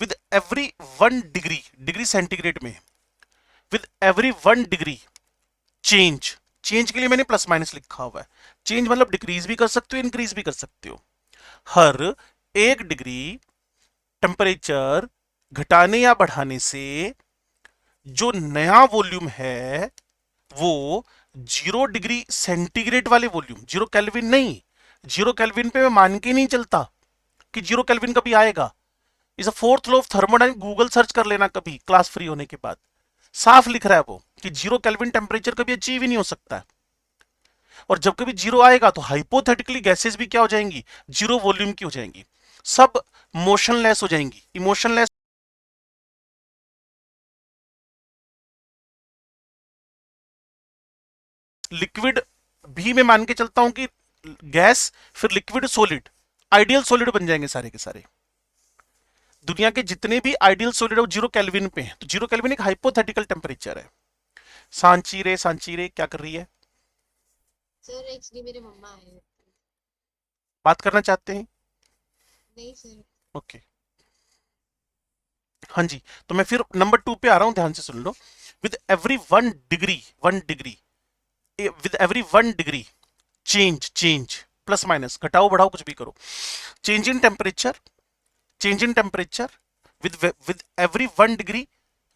With every 1 degree, degree centigrade में, with every 1 degree change, change के लिए मैंने प्लस माइनस लिखा हुआ है, चेंज मतलब डिक्रीज भी कर सकते हो, इंक्रीज भी कर सकते हो। हर 1 डिग्री टेम्परेचर घटाने या बढ़ाने से जो नया वॉल्यूम है वो 0 डिग्री सेंटीग्रेड वाले वॉल्यूम, 0 केल्विन नहीं, 0 केल्विन पे मैं मान के नहीं चलता कि 0 केल्विन कभी आएगा। इस fourth law of thermodynamics Google search कर लेना कभी क्लास फ्री होने के बाद, साफ लिख रहा है वो कि 0 केल्विन टेम्परेचर कभी अचीव ही नहीं हो सकता है। और जब कभी 0 आएगा तो हाइपोथेटिकली गैसेस भी क्या हो जाएंगी, 0 वॉल्यूम की हो जाएंगी, सब मोशनलेस हो जाएंगी, इमोशनलेस। लिक्विड भी मैं मान के चलता हूं कि गैस फिर लिक्विड सॉलिड, आइडियल सॉलिड बन जाएंगे सारे के सारे। दुनिया के जितने भी आइडियल सॉलिड है वो 0 केल्विन पे हैं, तो 0 केल्विन एक हाइपोथेटिकल टेम्परेचर है। सांची रे क्या कर रही है? सर एक्चुअली मेरे मम्मा आए हैं। बात करना चाहते हैं? नहीं सर। ओके हाँ जी, तो मैं फिर नंबर 2 पे आ रहा हूं, ध्यान से सुन लो। With every 1 degree, 1 degree, with every 1 degree change plus minus, घटाओ बढ़ाओ कुछ भी करो, change in temperature, change in temperature with every 1 degree,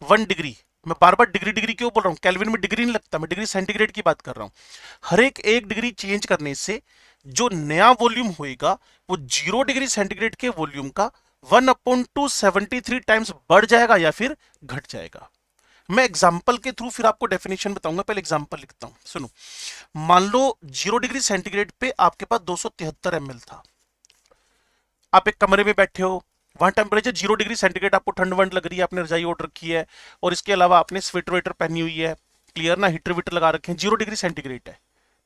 1 degree, मैं बार बार डिग्री डिग्री क्यों बोल रहा हूं, केल्विन में डिग्री नहीं लगता, मैं डिग्री सेंटीग्रेड की बात कर रहा हूं। हर एक 1 डिग्री चेंज करने से जो नया वॉल्यूम होएगा वो 0 डिग्री सेंटीग्रेड के वॉल्यूम का 1/273 टाइम्स बढ़ जाएगा या फिर घट जाएगा। मैं एग्जांपल के थ्रू फिर आपको डेफिनेशन बताऊंगा, पहले एग्जांपल लिखता हूं, सुनो। मान लो 0 डिग्री सेंटीग्रेड पे आपके पास 273 ml था, आप एक कमरे में बैठे हो, वहां टेम्परेचर 0 डिग्री सेंटीग्रेड, आपको ठंड वंड लग रही है, आपने रजाई ओढ़ रखी है, और इसके अलावा आपने स्वेटर वेटर पहनी हुई है, क्लियर ना, हीटर वीटर लगा रखे हैं, 0 डिग्री सेंटीग्रेड है,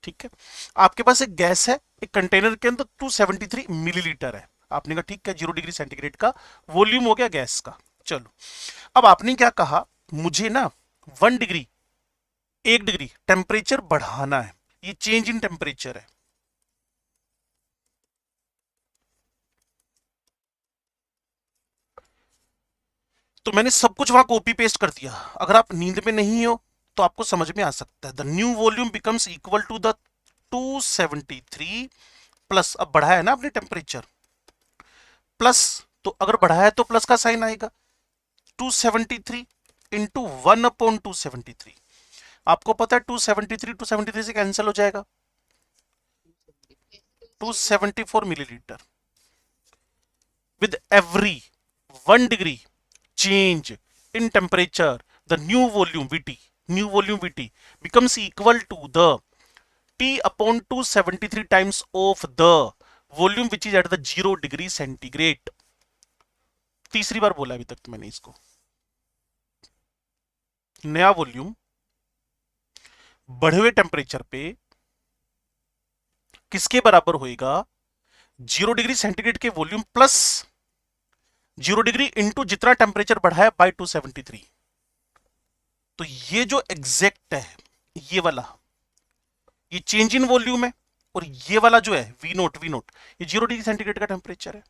ठीक है। आपके पास एक गैस है, एक कंटेनर के अंदर 273 मिलीलीटर है, आपने कहा ठीक है 0 डिग्री सेंटीग्रेड का वॉल्यूम हो गया गैस का। चलो अब आपने क्या कहा, मुझे ना 1 डिग्री, 1 डिग्री टेम्परेचर बढ़ाना है, ये चेंज इन टेम्परेचर है। तो मैंने सब कुछ वहां कॉपी पेस्ट कर दिया। अगर आप नींद में नहीं हो तो आपको समझ में आ सकता है। The new volume becomes equal to the 273 plus, अब बढ़ाया है ना आपने टेम्परेचर, प्लस, तो अगर बढ़ाया है तो प्लस का साइन आएगा, 273 इंटू 1/273। आपको पता है 273 से कैंसिल हो जाएगा, 274 millilitre. With every 1 degree change in temperature, the new volume Vt becomes equal to the T/273 times of the volume which is at the 0 degree centigrade. तीसरी बार बोला अभी तक तो मैंने इसको, नया वॉल्यूम बढ़े हुए टेम्परेचर पे किसके बराबर होएगा, 0 डिग्री सेंटीग्रेड के वॉल्यूम प्लस 0 डिग्री इंटू जितना टेम्परेचर बढ़ा है बाई 273। तो ये जो एग्जैक्ट है, ये वाला, ये चेंज इन वॉल्यूम है, और ये वाला जो है वी नोट, ये 0 डिग्री सेंटीग्रेड का टेम्परेचर है,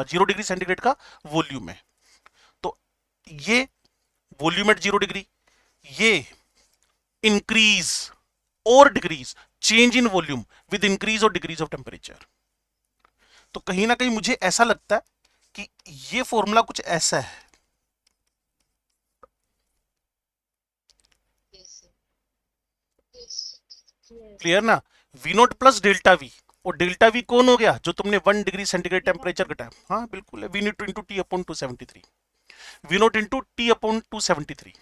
0 डिग्री सेंटीग्रेड का वॉल्यूम है। तो ये वॉल्यूम एट 0 डिग्री, ये इंक्रीज और decrease, change in volume with increase और डिक्रीज ऑफ टेम्परेचर। तो कहीं ना कहीं मुझे ऐसा लगता है कि ये फॉर्मूला कुछ ऐसा है, क्लियर ना, v naught plus delta v, और डेल्टा वी कौन हो गया, जो तुमने 1 डिग्री सेंटीग्रेड टेम्परेचर घटाया, हाँ बिल्कुल है, v naught into T/273, v naught into T/273।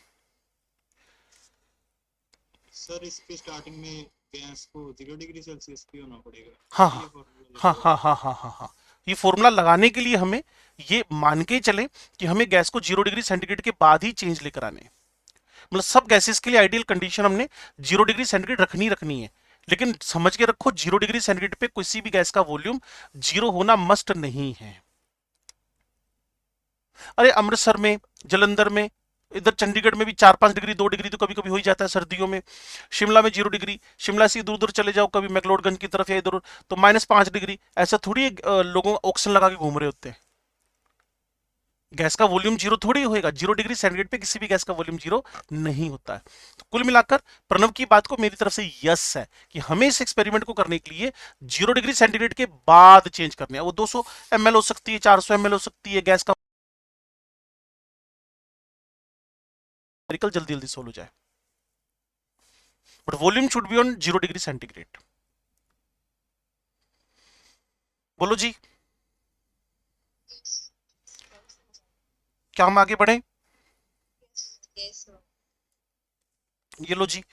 Sir इसके स्टार्टिंग में गैस को 0 डिग्री सेल्सियस पे होना पड़ेगा। हाँ ये हाँ फॉर्मूला हाँ हाँ हाँ हाँ हाँ, ये फॉर्मूला लगाने के लिए हमें ये मान के चले कि हमें गैस को 0 डिग्री सेंटीग्रेड के बाद ही चेंज लेकर आने, मतलब सब गैसेस के लिए आइडियल कंडीशन हमने 0 डिग्री सेंटीग्रेड रखनी है, लेकिन समझ के रखो 0 डिग्री सेंटीग्रेड पे किसी भी गैस का वॉल्यूम 0 होना मस्ट नहीं है। अरे अमृतसर में, जलंधर में, इधर चंडीगढ़ में भी 4-5 डिग्री 2 डिग्री तो कभी कभी हो ही जाता है सर्दियों में। शिमला में 0 डिग्री, शिमला से दूर दूर चले जाओ कभी मैक्लोडगंज की तरफ या इधर तो -5 डिग्री। ऐसा थोड़ी लोगों ऑक्सीजन लगा के घूम रहे होते हैं। गैस का वॉल्यूम जीरो थोड़ी होएगा, 0 डिग्री सेंटीग्रेड पे किसी भी गैस का वॉल्यूम जीरो नहीं होता है। तो कुल मिलाकर प्रणव की बात को मेरी तरफ से यस है कि हमें इस एक्सपेरिमेंट को करने के लिए 0 डिग्री सेंटीग्रेड के बाद चेंज करने हैं। वो 200 ml हो सकती है, 400 ml हो सकती है गैस का, जल्दी जल्दी सोल्व हो जाए, but volume should be on 0 degree centigrade. बोलो जी, क्या हम आगे बढ़े? Yes, sir. ये लो जी,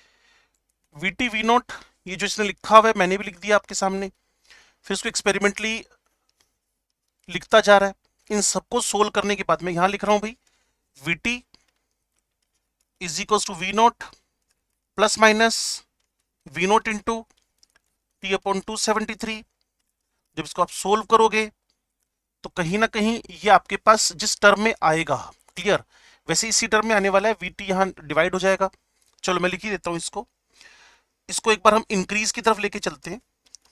वीटी वी नॉट, ये जो इसने लिखा हुआ है मैंने भी लिख दिया आपके सामने, फिर इसको एक्सपेरिमेंटली लिखता जा रहा है। इन सबको सोल्व करने के बाद मैं यहां लिख रहा हूं भाई, VT is equal to v naught plus minus v naught into t upon 273। जब इसको आप सोल्व करोगे तो कहीं ना कहीं ये आपके पास जिस टर्म में आएगा, क्लियर, वैसे इसी टर्म में आने वाला है, वीटी यहां डिवाइड हो जाएगा। चलो मैं लिख ही देता हूं इसको। इसको एक बार हम इंक्रीज की तरफ लेके चलते हैं,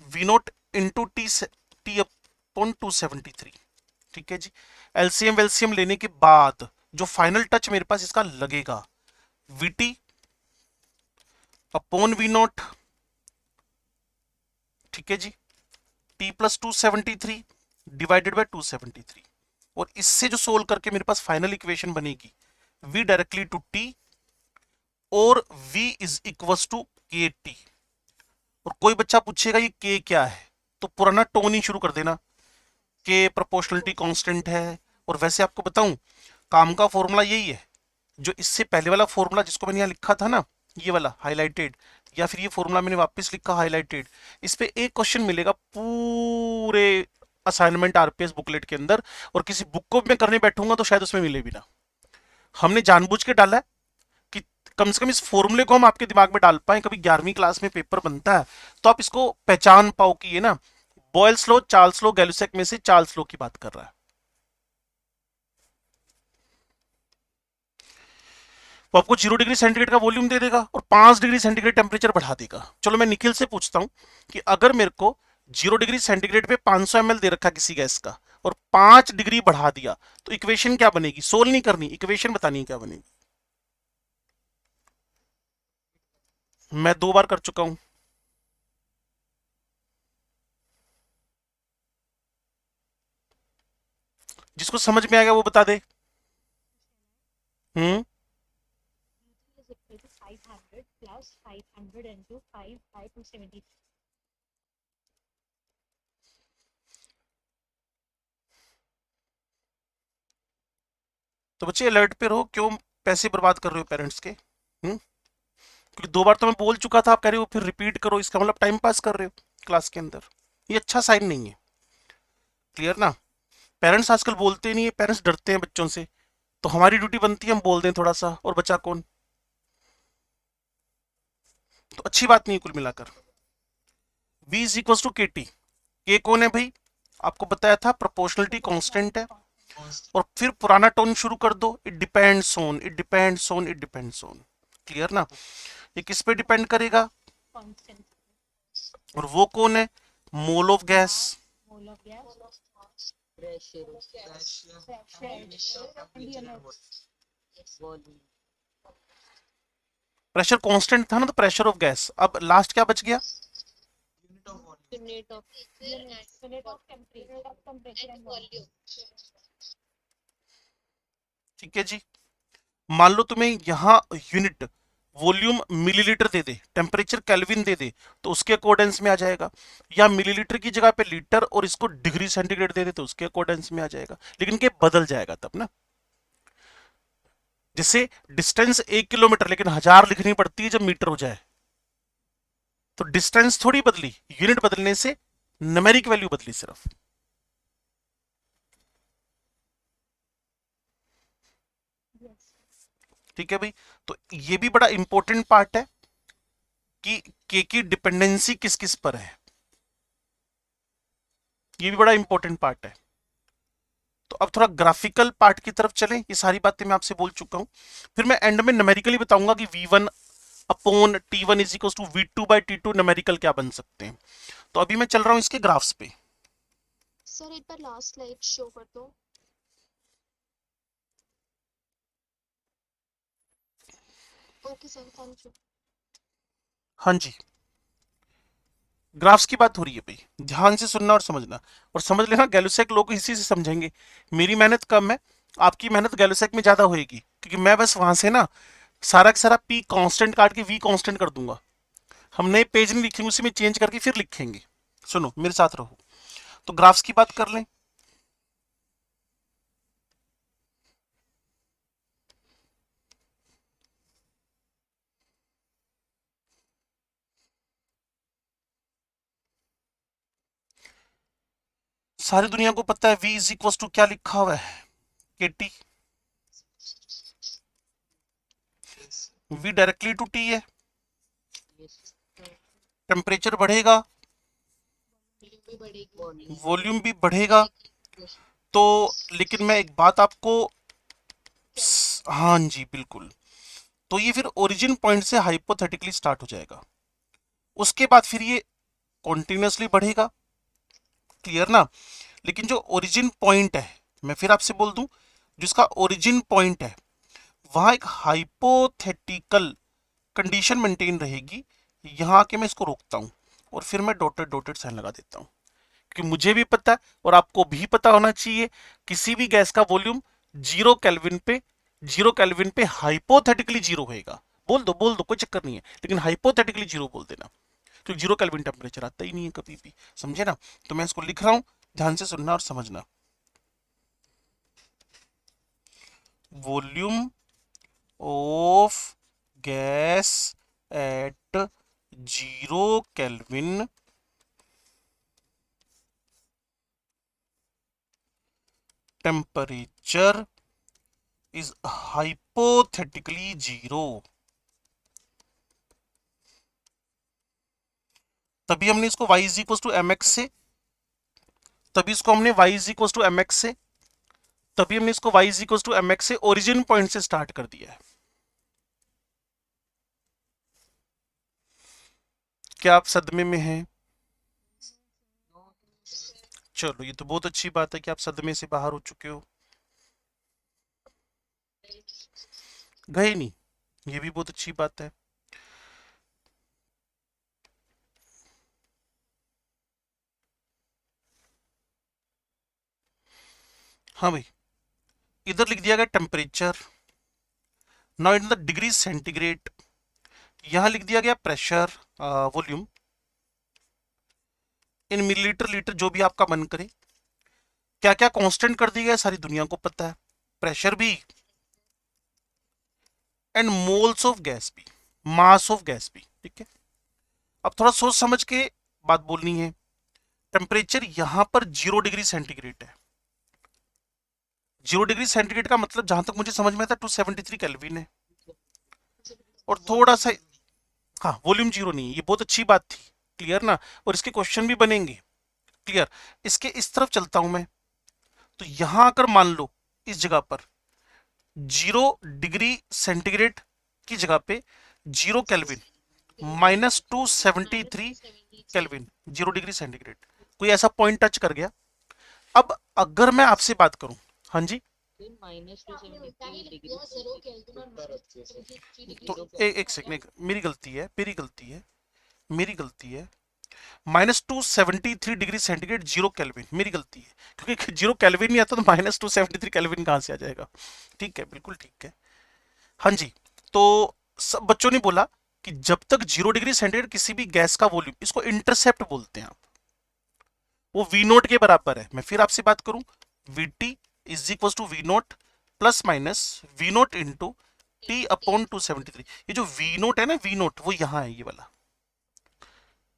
v naught into t upon 273। ठीक है जी, एलसीएम वेलसीएम लेने के बाद जो फाइनल टच मेरे पास इसका लगेगा, वीटी अपॉन वी नॉट, ठीक है जी, टी प्लस 273 डिवाइडेड बाय 273। और इससे जो सोल्व करके मेरे पास फाइनल इक्वेशन बनेगी, v डायरेक्टली टू t और v इज इक्वल टू के टी। और कोई बच्चा पूछेगा ये k क्या है, तो पुराना टोन ही शुरू कर देना, k प्रोपोर्शनलिटी कांस्टेंट है। और वैसे आपको बताऊं, काम का फॉर्मूला यही है जो इससे पहले वाला फॉर्मूला जिसको मैंने यहाँ लिखा था ना, ये वाला हाईलाइटेड, या फिर ये फॉर्मूला मैंने वापस लिखा हाईलाइटेड, इस पे एक क्वेश्चन मिलेगा पूरे असाइनमेंट आरपीएस बुकलेट के अंदर, और किसी बुक को मैं करने बैठूंगा तो शायद उसमें मिले भी ना। हमने जानबूझ के डाला है कि कम से कम इस फॉर्मूले को हम आपके दिमाग में डाल पाए, कभी 11वीं क्लास में पेपर बनता है तो आप इसको पहचान पाओ कि ये ना Boyle's law, Charles law, Gay-Lussac में से चार्ल्स लॉ की बात कर रहा है। वो आपको 0 डिग्री सेंटीग्रेड का वॉल्यूम दे देगा और 5 डिग्री सेंटीग्रेड टेम्परेचर बढ़ा देगा। चलो मैं निखिल से पूछता हूं कि अगर मेरे को 0 डिग्री सेंटीग्रेड पे 500 ml दे रखा किसी गैस का और 5 डिग्री बढ़ा दिया तो इक्वेशन क्या बनेगी? सोल्व नहीं करनी, इक्वेशन बतानी है क्या बनेगी। मैं 2 बार कर चुका हूं। जिसको समझ में आएगा वो बता दे। हम्म, is equal to 500 plus 500 into 5 by 270. तो बच्चे अलर्ट पे रहो, क्यों पैसे बर्बाद कर रहे हो पेरेंट्स के। क्योंकि 2 बार तो मैं बोल चुका था, आप कह रहे हो फिर रिपीट करो, इसका मतलब टाइम पास कर रहे हो क्लास के अंदर। ये अच्छा साइन नहीं है, क्लियर ना। पेरेंट्स आजकल बोलते नहीं है, पेरेंट्स डरते हैं बच्चों से, तो हमारी ड्यूटी बनती है हम बोल दें थोड़ा सा, और बचा कौन। तो अच्छी बात नहीं है कुल मिलाकर। v इज इक्वल टू के टी, के कौन है भाई, आपको बताया था प्रोपोर्शनलिटी कांस्टेंट है। और फिर पुराना टोन शुरू कर दो, it depends on, it depends on, it depends on, clear ना। ये किस पे डिपेंड करेगा, Constant. और वो कौन है, mole of gas. Mole of gas. Pressure, Pressure. Volume, pressure constant था ना, तो प्रेशर ऑफ गैस। अब लास्ट क्या बच गया, unit of Unit of temperature and volume. ठीक है जी। मान लो तुम्हें यहां यूनिट वॉल्यूम मिलीलीटर दे दे, टेम्परेचर केल्विन दे दे, तो उसके अकॉर्डेंस में आ जाएगा। या मिलीलीटर की जगह पे लीटर और इसको डिग्री सेंटीग्रेड दे दे तो उसके अकॉर्डेंस में आ जाएगा, लेकिन के बदल जाएगा तब ना। जैसे डिस्टेंस 1 किलोमीटर लेकिन 1000 लिखनी पड़ती है जब मीटर हो जाए, तो डिस्टेंस थोड़ी बदली, यूनिट बदलने से न्यूमेरिक वैल्यू बदली सिर्फ। Yes. ठीक है भाई, तो ये भी बड़ा इंपॉर्टेंट पार्ट है कि के की डिपेंडेंसी किस किस पर है, ये भी बड़ा इंपॉर्टेंट पार्ट है। तो अब थोड़ा ग्राफिकल पार्ट की तरफ चलें। ये सारी बातें मैं आपसे बोल चुका हूं, फिर मैं एंड में न्यूमेरिकली बताऊंगा कि V1 upon T1 is equal to V2 by T2 numerical क्या बन सकते हैं। तो अभी मैं चल रहा हूं इसके ग्राफ्स पे। सर एक बार लास्ट स्लाइड शो कर दो। Okay sir, thank you. हाँ जी, ग्राफ्स की बात हो रही है भाई, ध्यान से सुनना और समझना। और समझ लेना गैलुसेक लोग इसी से समझेंगे। मेरी मेहनत कम है, आपकी मेहनत गैलुसेक में ज्यादा होएगी, क्योंकि मैं बस वहां से ना सारा का सारा पी कांस्टेंट काट के वी कांस्टेंट कर दूंगा। हम नए पेज नहीं लिखेंगे, उसी में चेंज करके फिर लिखेंगे। सुनो मेरे साथ रहो। तो ग्राफ्स की बात कर लें। सारी दुनिया को पता है v इज इक्वल टू क्या लिखा हुआ है, KT। Yes. v directly to T है। Yes sir. टेम्परेचर बढ़ेगा, वॉल्यूम भी बढ़ेगी। वॉल्यूम भी बढ़ेगा। तो लेकिन मैं एक बात आपको हाँ जी बिल्कुल, तो ये फिर ओरिजिन पॉइंट से हाइपोथेटिकली स्टार्ट हो जाएगा, उसके बाद फिर ये कॉन्टिन्यूसली बढ़ेगा। क्लियर ना। लेकिन जो ओरिजिन पॉइंट है, मैं फिर आपसे बोल दूं, जिसका ओरिजिन पॉइंट है वहां एक हाइपोथेटिकल कंडीशन मेंटेन रहेगी। यहां आके मैं इसको रोकता हूं और फिर मैं डॉटेड डॉटेड साइन लगा देता हूं, क्योंकि मुझे भी पता है और आपको भी पता होना चाहिए, किसी भी गैस का वॉल्यूम 0 केल्विन पे हाइपोथेटिकली जीरो होएगा। बोल दो कोई चक्कर नहीं है, लेकिन हाइपोथेटिकली जीरो बोल देना, तो 0 केल्विन टेम्परेचर आता ही नहीं है कभी भी, समझे ना। तो मैं इसको लिख रहा हूं, ध्यान से सुनना और समझना। Volume of gas at 0 kelvin temperature is hypothetically zero. तभी हमने इसको y is equal to M x से, तभी इसको हमने y is equal to M x से, तभी हमने इसको y is equal to M x से ओरिजिन पॉइंट से स्टार्ट कर दिया है। क्या आप सदमे में हैं? चलो ये तो बहुत अच्छी बात है कि आप सदमे से बाहर हो चुके हो। गए नहीं, ये भी बहुत अच्छी बात है। हाँ भाई, इधर लिख दिया गया temperature, now in the degree centigrade. यहां लिख दिया गया प्रेशर, वॉल्यूम इन मिलीलीटर लीटर, जो भी आपका मन करे। क्या क्या कांस्टेंट कर दिया गया सारी दुनिया को पता है, प्रेशर भी एंड मोल्स ऑफ गैस भी, मास ऑफ गैस भी। ठीक है, अब थोड़ा सोच समझ के बात बोलनी है। टेम्परेचर यहां पर 0 डिग्री सेंटीग्रेड है। 0 डिग्री सेंटीग्रेड का मतलब जहां तक मुझे समझ में आता है 273 केल्विन है। और थोड़ा सा, हाँ वॉल्यूम जीरो नहीं है, ये बहुत अच्छी बात थी। क्लियर ना। और इसके क्वेश्चन भी बनेंगे। क्लियर। इसके इस तरफ चलता हूं मैं, तो यहां आकर मान लो इस जगह पर 0 डिग्री सेंटीग्रेड की जगह पे 0 केल्विन -273 केल्विन, 0 डिग्री सेंटीग्रेड, कोई ऐसा पॉइंट टच कर गया। अब अगर मैं आपसे बात करूं, हाँ जी, माइनस टू आपने सेवेंटी उल्टा ही थ्री लिख डिग्री दिया, 0 केल्विन और ऊपर अच्छे से। -73 तो डिग्री। एक सेकंड, मेरी गलती है, मेरी गलती है, मेरी गलती है। -273 डिग्री सेंटीग्रेड 0 केल्विन, मेरी गलती है, क्योंकि 0 केल्विन नहीं आता तो -273 केल्विन कहां से आ जाएगा। ठीक है, बिल्कुल ठीक है। हाँ जी, तो सब बच्चों ने बोला कि जब तक 0 डिग्री सेंटीग्रेड किसी भी गैस का वॉल्यूम, इसको इंटरसेप्ट बोलते हैं आप, वो वी नोट के बराबर है। मैं फिर आपसे बात करूं, v t is equal to v naught plus minus v naught into t upon 273। ये जो वी नोट है ना, वी नोट वो यहां है, ये वाला,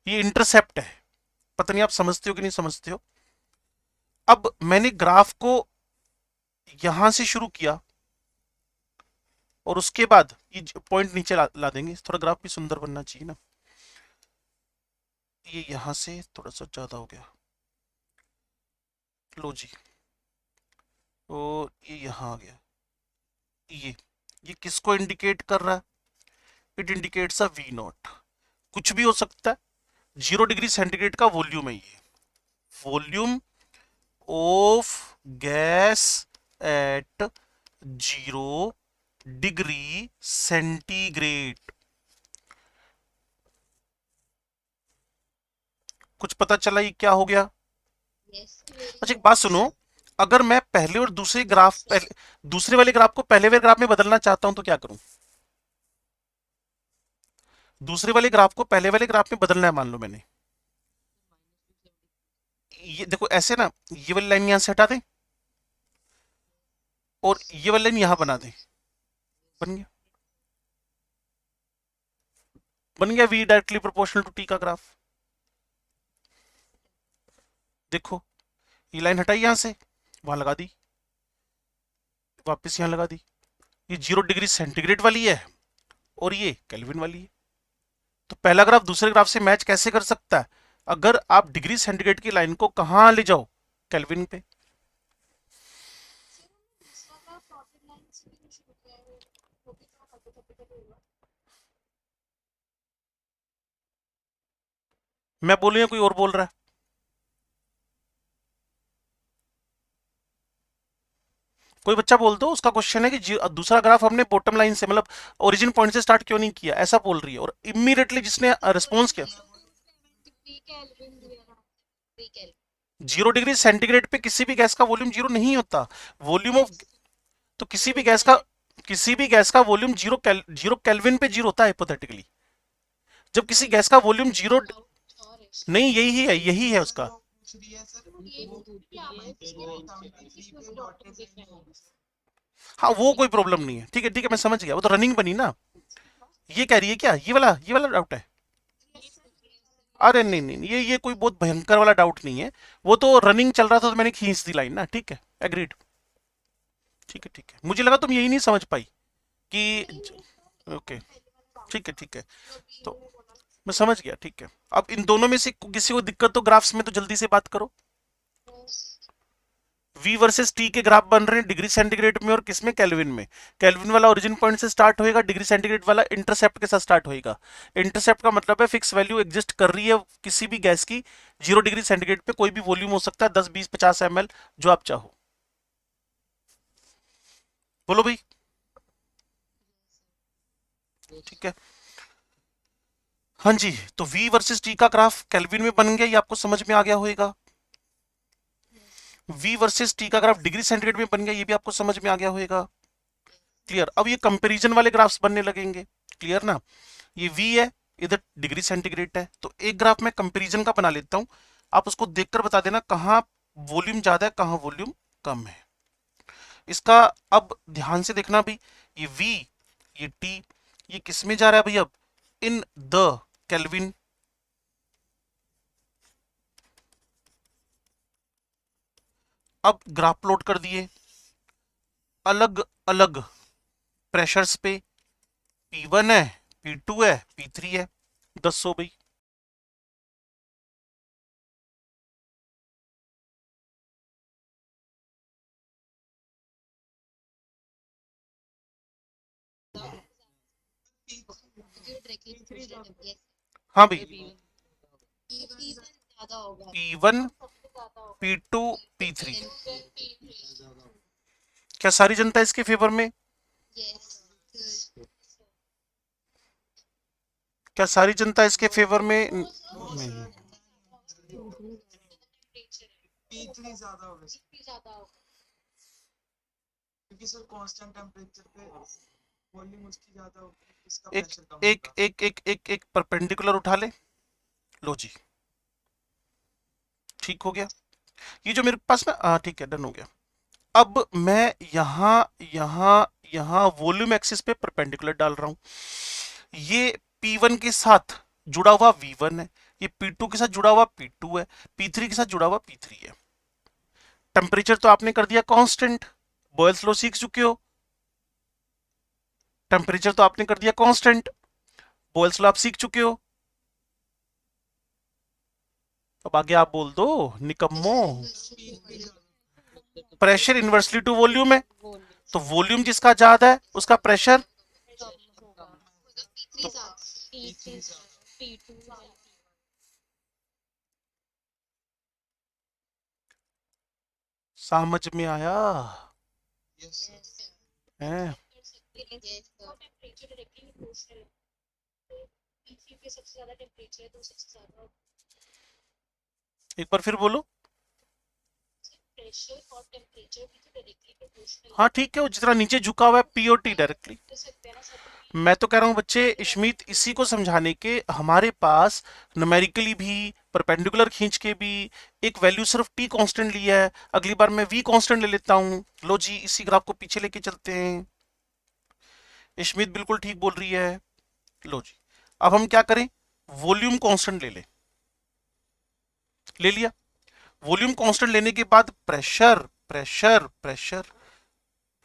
ये इंटरसेप्ट है। पता नहीं आप समझते हो कि नहीं समझते हो। अब मैंने ग्राफ को यहां से शुरू किया और उसके बाद ये पॉइंट नीचे ला देंगे, थोड़ा ग्राफ भी सुंदर बनना चाहिए ना। ये यहां से थोड़ा सा ज्यादा हो गया, लो जी, और ये यहाँ आ गया, ये किसको इंडिकेट कर रहा है? It indicates a v naught. कुछ भी हो सकता है, 0 डिग्री सेंटीग्रेड का वॉल्यूम है ये, volume of gas at 0 degree centigrade. कुछ पता चला ये क्या हो गया? यस अच्छा एक बात सुनो, अगर मैं पहले और दूसरे ग्राफ दूसरे वाले ग्राफ को पहले वाले ग्राफ में बदलना चाहता हूं तो क्या करूं? दूसरे वाले ग्राफ को पहले वाले ग्राफ में बदलना है, मान लो मैंने, ये देखो ऐसे ना, ये वाली लाइन यहां से हटा दें और ये वाली लाइन यहां बना दें, बन गया, बन गया v directly proportional to t का ग्राफ। देखो ये लाइन हटाई यहां से, वहां लगा दी, वापस यहां लगा दी, ये 0 डिग्री सेंटीग्रेड वाली है और ये केल्विन वाली है। तो पहला ग्राफ दूसरे ग्राफ से मैच कैसे कर सकता है? अगर आप डिग्री सेंटीग्रेड की लाइन को कहां ले जाओ, केल्विन पे। दूसरा का डॉटेड लाइन से भी शुरू किया है, वो भी तो hypothetical होगा। मैं बोलूं या कोई और बोल रहा है? कोई बच्चा बोल दो, उसका क्वेश्चन है कि दूसरा ग्राफ हमने बॉटम लाइन से मतलब ओरिजिन पॉइंट से स्टार्ट क्यों नहीं किया, ऐसा बोल रही है। और इमीडिएटली जिसने रिस्पॉन्स किया, 3 केल्विन दिया ना, 3 केल्विन 0 डिग्री सेंटीग्रेड पे किसी भी गैस का वॉल्यूम 0 नहीं होता। वॉल्यूम ऑफ, तो किसी भी गैस का वॉल्यूम 0 केल्विन पे 0 होता है हिपोथेटिकली। जब किसी गैस का वॉल्यूम 0 और है। नहीं, यही है उसका। पूछ रही है सर तो ये भी आपको किसने डॉटेड दिखा है? हाँ वो कोई प्रॉब्लम नहीं है, ठीक है ठीक है, मैं समझ गया, वो तो रनिंग बनी ना। ये कह रही है क्या, ये वाला डाउट है? अरे नहीं नहीं नहीं, ये कोई बहुत भयंकर वाला डाउट नहीं है, वो तो रनिंग चल रहा था तो मैंने खींच दी लाइन ना, ठीक है, एग्रीड। ठीक है ठीक है, मुझे लगा तुम यही नहीं समझ पाई कि, ओके ठीक है, तो मैं समझ गया, ठीक है। अब इन दोनों में से किसी को दिक्कत तो ग्राफ्स में तो जल्दी से बात करो। v वर्सेस t के ग्राफ बन रहे हैं डिग्री सेंटीग्रेड में और किसमें, केल्विन में। केल्विन वाला ओरिजिन पॉइंट से स्टार्ट होएगा, डिग्री सेंटीग्रेड वाला इंटरसेप्ट के साथ स्टार्ट होएगा। इंटरसेप्ट का मतलब है फिक्स वैल्यू एग्जिस्ट कर रही है किसी भी गैस की 0 डिग्री सेंटीग्रेड पे, कोई भी वॉल्यूम हो सकता है, 10 20 50 ml, जो आप चाहो। बोलो भाई, ठीक है। हाँ जी, तो v वर्सेस t का ग्राफ केल्विन में बन गया, ये आपको समझ में आ गया होगा। v वर्सेस t का ग्राफ डिग्री सेंटीग्रेड में बन गया, ये भी आपको समझ में आ गया होगा। क्लियर? अब ये कंपैरिजन वाले ग्राफ्स बनने लगेंगे, क्लियर ना। ये v है, इधर डिग्री सेंटीग्रेड है, तो एक ग्राफ मैं कंपैरिजन का बना लेता हूं, आप उसको देखकर बता देना कहां वॉल्यूम ज्यादा है कहां वॉल्यूम कम है। इसका अब ध्यान से देखना भी, ये v, ये t, ये किस में जा रहा है भाई? अब इन द केल्विन। अब ग्राफ प्लॉट कर दिए अलग अलग प्रेशर्स पे, P1 है, P2 है, P3 है, 10 हो भाई। जो डायरेक्टली प्रोपोर्शनल है, यस हाँ भाई, P1 ज्यादा होगा, P1, सबसे ज्यादा होगा, P2, P3। P3 क्या सारी जनता इसके फेवर में? यस क्या सारी जनता इसके फेवर में नहीं? P3 ज्यादा होगा सर, ज्यादा होगा। क्योंकि सर कांस्टेंट टेम्परेचर पे वॉल्यूम उसकी ज्यादा होगी, इसका एक प्रेशर कम एक होगा। एक एक एक एक परपेंडिकुलर उठा ले, लो जी, ठीक हो गया। ये जो मेरे पास ना, हाँ ठीक है, डन हो गया। अब मैं यहाँ यहाँ यहाँ वॉल्यूम एक्सिस पे परपेंडिकुलर डाल रहा हूं। ये P1 के साथ जुड़ा हुआ V1 है, ये P2 के साथ जुड़ा हुआ P2 है, P3 के साथ जुड़ा हुआ P3 है। टेम्परेचर तो आपने कर दिया कांस्टेंट, बॉयल्स लॉ सीख चुके हो। टेम्परेचर तो आपने कर दिया कांस्टेंट, बॉयल्स लॉ आप सीख चुके हो। अब आगे आप बोल दो निकम्मो। P3 ज्यादा प्रेशर इनवर्सली टू वॉल्यूम है, वॉल्यूम तो वॉल्यूम जिसका ज्यादा है उसका प्रेशर कम होगा P3 ज्यादा P3 P2 समझ में आया यस है? टेम्परेचर डायरेक्टली प्रोपोर्शनल है P3 पे सबसे ज्यादा टेम्परेचर है तो सबसे ज्यादा एक बार फिर बोलो। प्रेशर और टेम्परेचर भी तो डायरेक्टली प्रोपोर्शनल हाँ ठीक है, वो जितना नीचे झुका हुआ है पी और टी डायरेक्टली। कर सकते हैं ना सर मैं तो कह रहा हूँ बच्चे इश्मीत, इसी को समझाने के हमारे पास न्यूमेरिकली भी परपेंडिकुलर खींच के भी एक वैल्यू सिर्फ टी कांस्टेंट लिया है, अगली बार मैं वी कांस्टेंट ले लेता हूँ। लो जी, इसी ग्राफ को पीछे लेके चलते हैं। इश्मीत बिल्कुल ठीक बोल रही है। लो जी, अब हम क्या करें, वॉल्यूम कांस्टेंट ले लिया। वॉल्यूम कांस्टेंट लेने के बाद प्रेशर प्रेशर प्रेशर,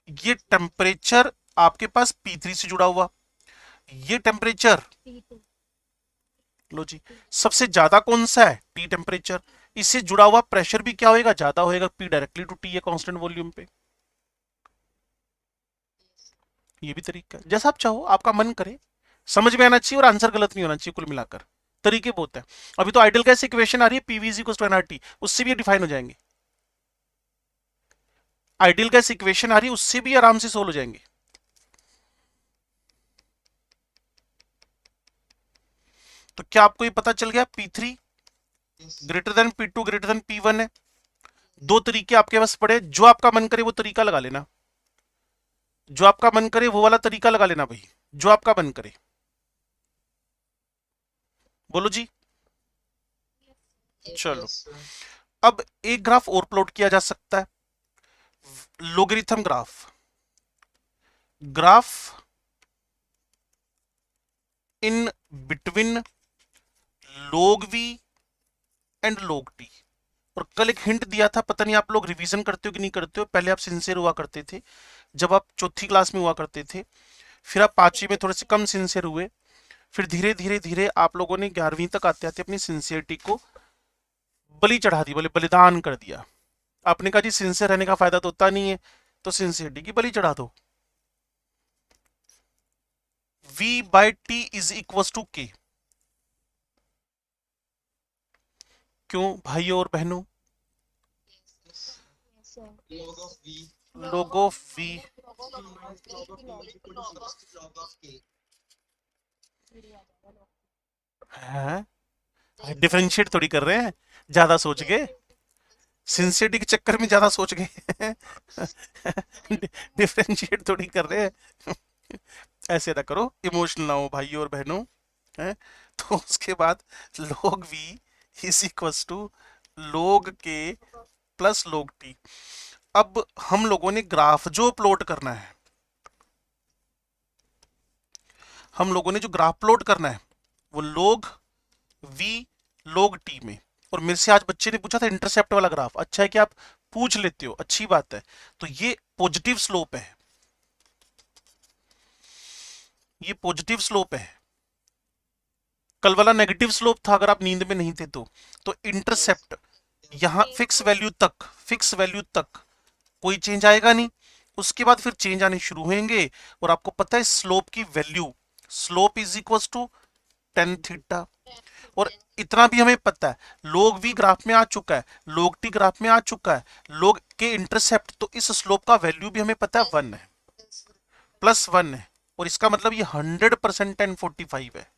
ये टेम्परेचर आपके पास P3 से जुड़ा हुआ, ये टेम्परेचर, P2 लो जी, सबसे ज्यादा कौन सा है, टी टेम्परेचर, इससे जुड़ा हुआ प्रेशर भी क्या होएगा, ज्यादा होएगा, P डायरेक्टली टू टी है कांस्टेंट वॉल्यूम पे। ये भी तरीका है, जैसा आप चाहो, आपका मन करे, समझ में आना चाहिए और आंसर गलत नहीं होना चाहिए। कुल मिलाकर तरीके बहुत है। अभी तो आइडियल गैस इक्वेशन आ रही है PV is equals to NRT, उससे भी डिफाइन हो जाएंगे। आइडियल गैस इक्वेशन आ रही है, उससे भी आराम से सोल्व हो जाएंगे। तो क्या आपको ये पता चल गया, P3 greater than P2 greater than P1 है। दो तरीके आपके पास पड़े, जो आपका मन करे वो तरीका लगा लेना, जो आपका मन करे वो वाला तरीका लगा लेना भाई, जो आपका मन करे। बोलो जी। चलो, अब एक ग्राफ और प्लॉट किया जा सकता है, logarithm graph. Graph in between log v and log t। और कल एक हिंट दिया था, पता नहीं आप लोग रिवीजन करते हो कि नहीं करते हो। पहले आप सिंसियर हुआ करते थे जब आप चौथी क्लास में हुआ करते थे, फिर आप पांचवी में थोड़े से कम सिंसियर हुए, फिर धीरे धीरे धीरे आप लोगों ने 11वीं तक आते आते अपनी सिंसियरिटी को बलि चढ़ा दी, बोले बलिदान कर दिया। आपने कहा जी सिंसियर रहने का फायदा तो होता नहीं है, तो सिंसियरिटी की बलि चढ़ा दो। v by t is equal to k. क्यों भाई और बहनों, log of v log of v log of k है, डिफरेंशिएट थोड़ी कर रहे हैं ज्यादा सोच के, सिंसियरिटी के चक्कर में ज्यादा सोच गए। डिफरेंशिएट थोड़ी कर रहे हैं। ऐसे ना करो, इमोशनल ना हो भाई और बहनों, हैं। तो उसके बाद log v is equals to log k plus log t। अब हम लोगों ने ग्राफ जो प्लॉट करना है, हम लोगों ने जो ग्राफ प्लॉट करना है वो log v log t में। और मेरे से आज बच्चे ने पूछा था इंटरसेप्ट वाला ग्राफ, अच्छा है कि आप पूछ लेते हो, अच्छी बात है। तो ये पॉजिटिव स्लोप है, ये पॉजिटिव स्लोप है। कल वाला नेगेटिव स्लोप था अगर आप नींद में नहीं थे तो इंटरसेप्ट यहां फिक्स वैल्यू तक कोई चेंज आएगा नहीं, उसके बाद फिर चेंज आने शुरू होंगे। और आपको पता है स्लोप की value, slope is equal to ten theta. और इतना भी हमें पता है, log v ग्राफ में आ चुका है, log t ग्राफ में आ चुका है, log के इंटरसेप्ट, तो इस स्लोप का वैल्यू भी हमें पता है 1 है, प्लस 1 है। और इसका मतलब ये 100% 1045 है।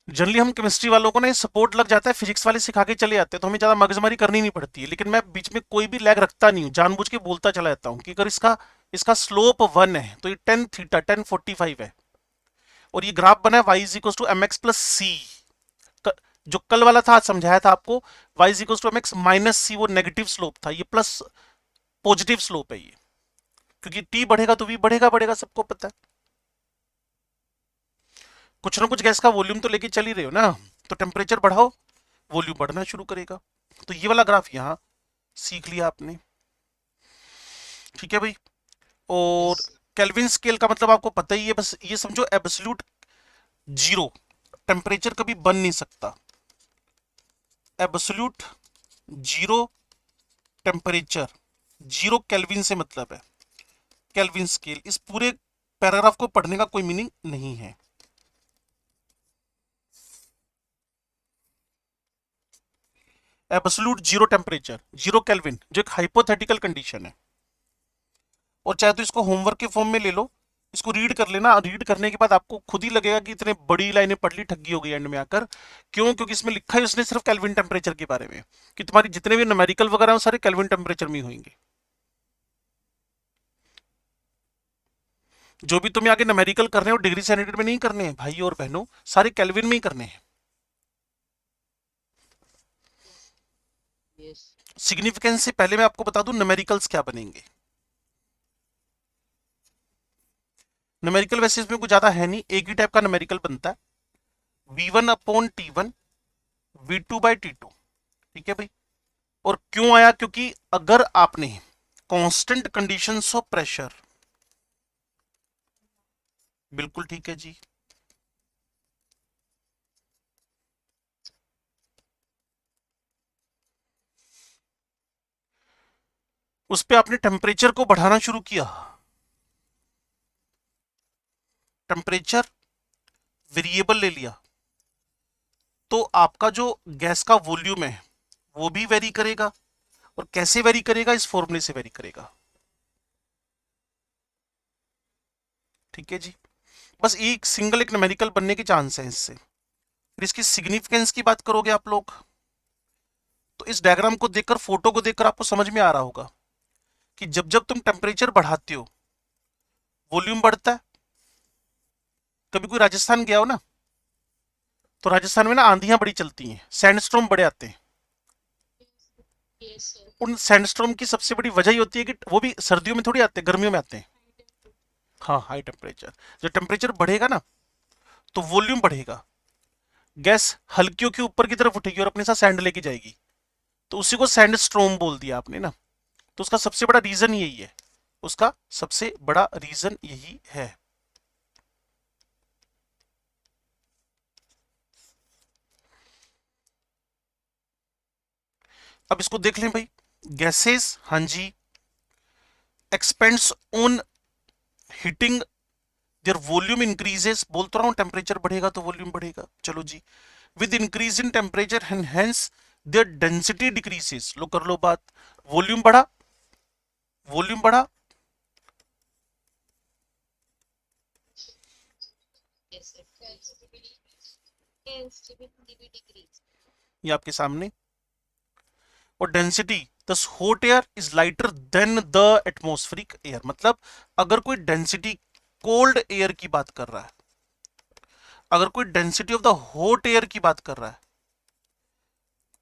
जनरली हम केमिस्ट्री वालों को ना ये सपोर्ट लग जाता है, फिजिक्स वाले सिखा के चले जाते हैं, तो हमें ज्यादा मगजमारी करनी नहीं पड़ती है। लेकिन मैं बीच में कोई भी लैग रखता नहीं हूँ, जानबूझ के बोलता चला जाता हूँ कि अगर इसका स्लोप 1 है तो ये 10 थीटा 1045 है। और ये ग्राफ बना है y is equal to M X plus C. जो कल वाला था आज समझाया था आपको, y is equal to M X minus C, वो नेगेटिव स्लोप था, ये प्लस पॉजिटिव स्लोप है ये, क्योंकि t बढ़ेगा तो v बढ़ेगा, सबको पता है। कुछ ना कुछ गैस का वॉल्यूम तो लेके चल ही रहे हो ना, तो टेम्परेचर बढ़ाओ वॉल्यूम बढ़ना शुरू करेगा। तो ये वाला ग्राफ यहां सीख लिया आपने, ठीक है भाई। और केल्विन स्केल का मतलब आपको पता ही है, बस ये समझो एब्सोल्यूट जीरो, टेम्परेचर कभी बन नहीं सकता, absolute zero temperature, zero kelvin से मतलब है केल्विन स्केल, इस पूरे पैराग्राफ को पढ़ने का कोई मीनिंग नहीं है। Absolute zero temperature, zero kelvin, जो एक हाइपोथेटिकल कंडीशन है, और चाहे तो इसको होमवर्क के फॉर्म में ले लो, इसको रीड कर लेना। रीड करने के बाद आपको खुद ही लगेगा कि इतने बड़ी लाइनें पढ़ ली, ठगी हो गई एंड में आकर। क्यों? क्योंकि इसमें लिखा है उसने सिर्फ केल्विन टेम्परेचर के बारे में, कि तुम्हारी जितने भी न्यूमेरिकल वगैरह हैं सारे केल्विन टेम्परेचर में ही होंगे। जो भी तुम्हें आगे न्यूमेरिकल करने हो डिग्री सेंटीग्रेड में नहीं करने हैं भाई और बहनों, सारे केल्विन में ही करने हैं। यस सिग्निफिकेंस से पहले मैं आपको बता दूं न्यूमेरिकल्स क्या बनेंगे। न्यूमेरिकल वैसे इसमें कुछ ज्यादा है नहीं, एक ही टाइप का न्यूमेरिकल बनता है, V1/T1 V2/T2, ठीक है भाई। और क्यों आया? क्योंकि अगर आपने कांस्टेंट कंडीशंस ऑफ प्रेशर, बिल्कुल ठीक है जी, उस पे आपने टेम्परेचर को बढ़ाना शुरू किया, टेम्परेचर वेरिएबल ले लिया, तो आपका जो गैस का वॉल्यूम है वो भी वेरी करेगा। और कैसे वेरी करेगा? इस फॉर्मूले से वेरी करेगा, ठीक है जी। बस एक सिंगल एक न्यूमेरिकल बनने के चांस है इससे। फिर इसकी सिग्निफिकेंस की बात करोगे आप लोग, तो इस डायग्राम को देखकर, फोटो को देखकर आपको समझ में आ रहा होगा कि जब जब तुम टेम्परेचर बढ़ाते हो वॉल्यूम बढ़ता है। कभी कोई राजस्थान गया हो ना, तो राजस्थान में ना आंधियां बड़ी चलती हैं, सैंडस्टॉर्म बड़े आते हैं। Yes sir. उन सैंडस्टॉर्म की सबसे बड़ी वजह ये होती है कि वो भी सर्दियों में थोड़ी आते हैं, गर्मियों में आते हैं। हाँ, हाई टेम्परेचर। जब टेम्परेचर बढ़ेगा ना तो वॉल्यूम बढ़ेगा, गैस हल्कियों के ऊपर की तरफ उठेगी और अपने साथ सैंड लेके जाएगी, तो उसी को सैंड स्ट्रोम बोल दिया आपने ना। तो उसका सबसे बड़ा रीजन यही है, उसका सबसे बड़ा रीजन यही है। अब इसको देख लें भाई, गैसेस, हाँ जी, expands on heating, their volume increases. बोल तो रहा हूं टेम्परेचर बढ़ेगा तो वॉल्यूम बढ़ेगा। चलो जी, with increase in temperature and hence their density decreases. लो कर लो बात, वॉल्यूम बढ़ा, वॉल्यूम बढ़ा, यस सर। डेंसिटी भी डिक्रीज। ये आपके सामने। और density, thus hot air is lighter than the atmospheric air. मतलब अगर कोई डेंसिटी कोल्ड एयर की बात कर रहा है, अगर कोई density of the hot air की बात कर रहा है,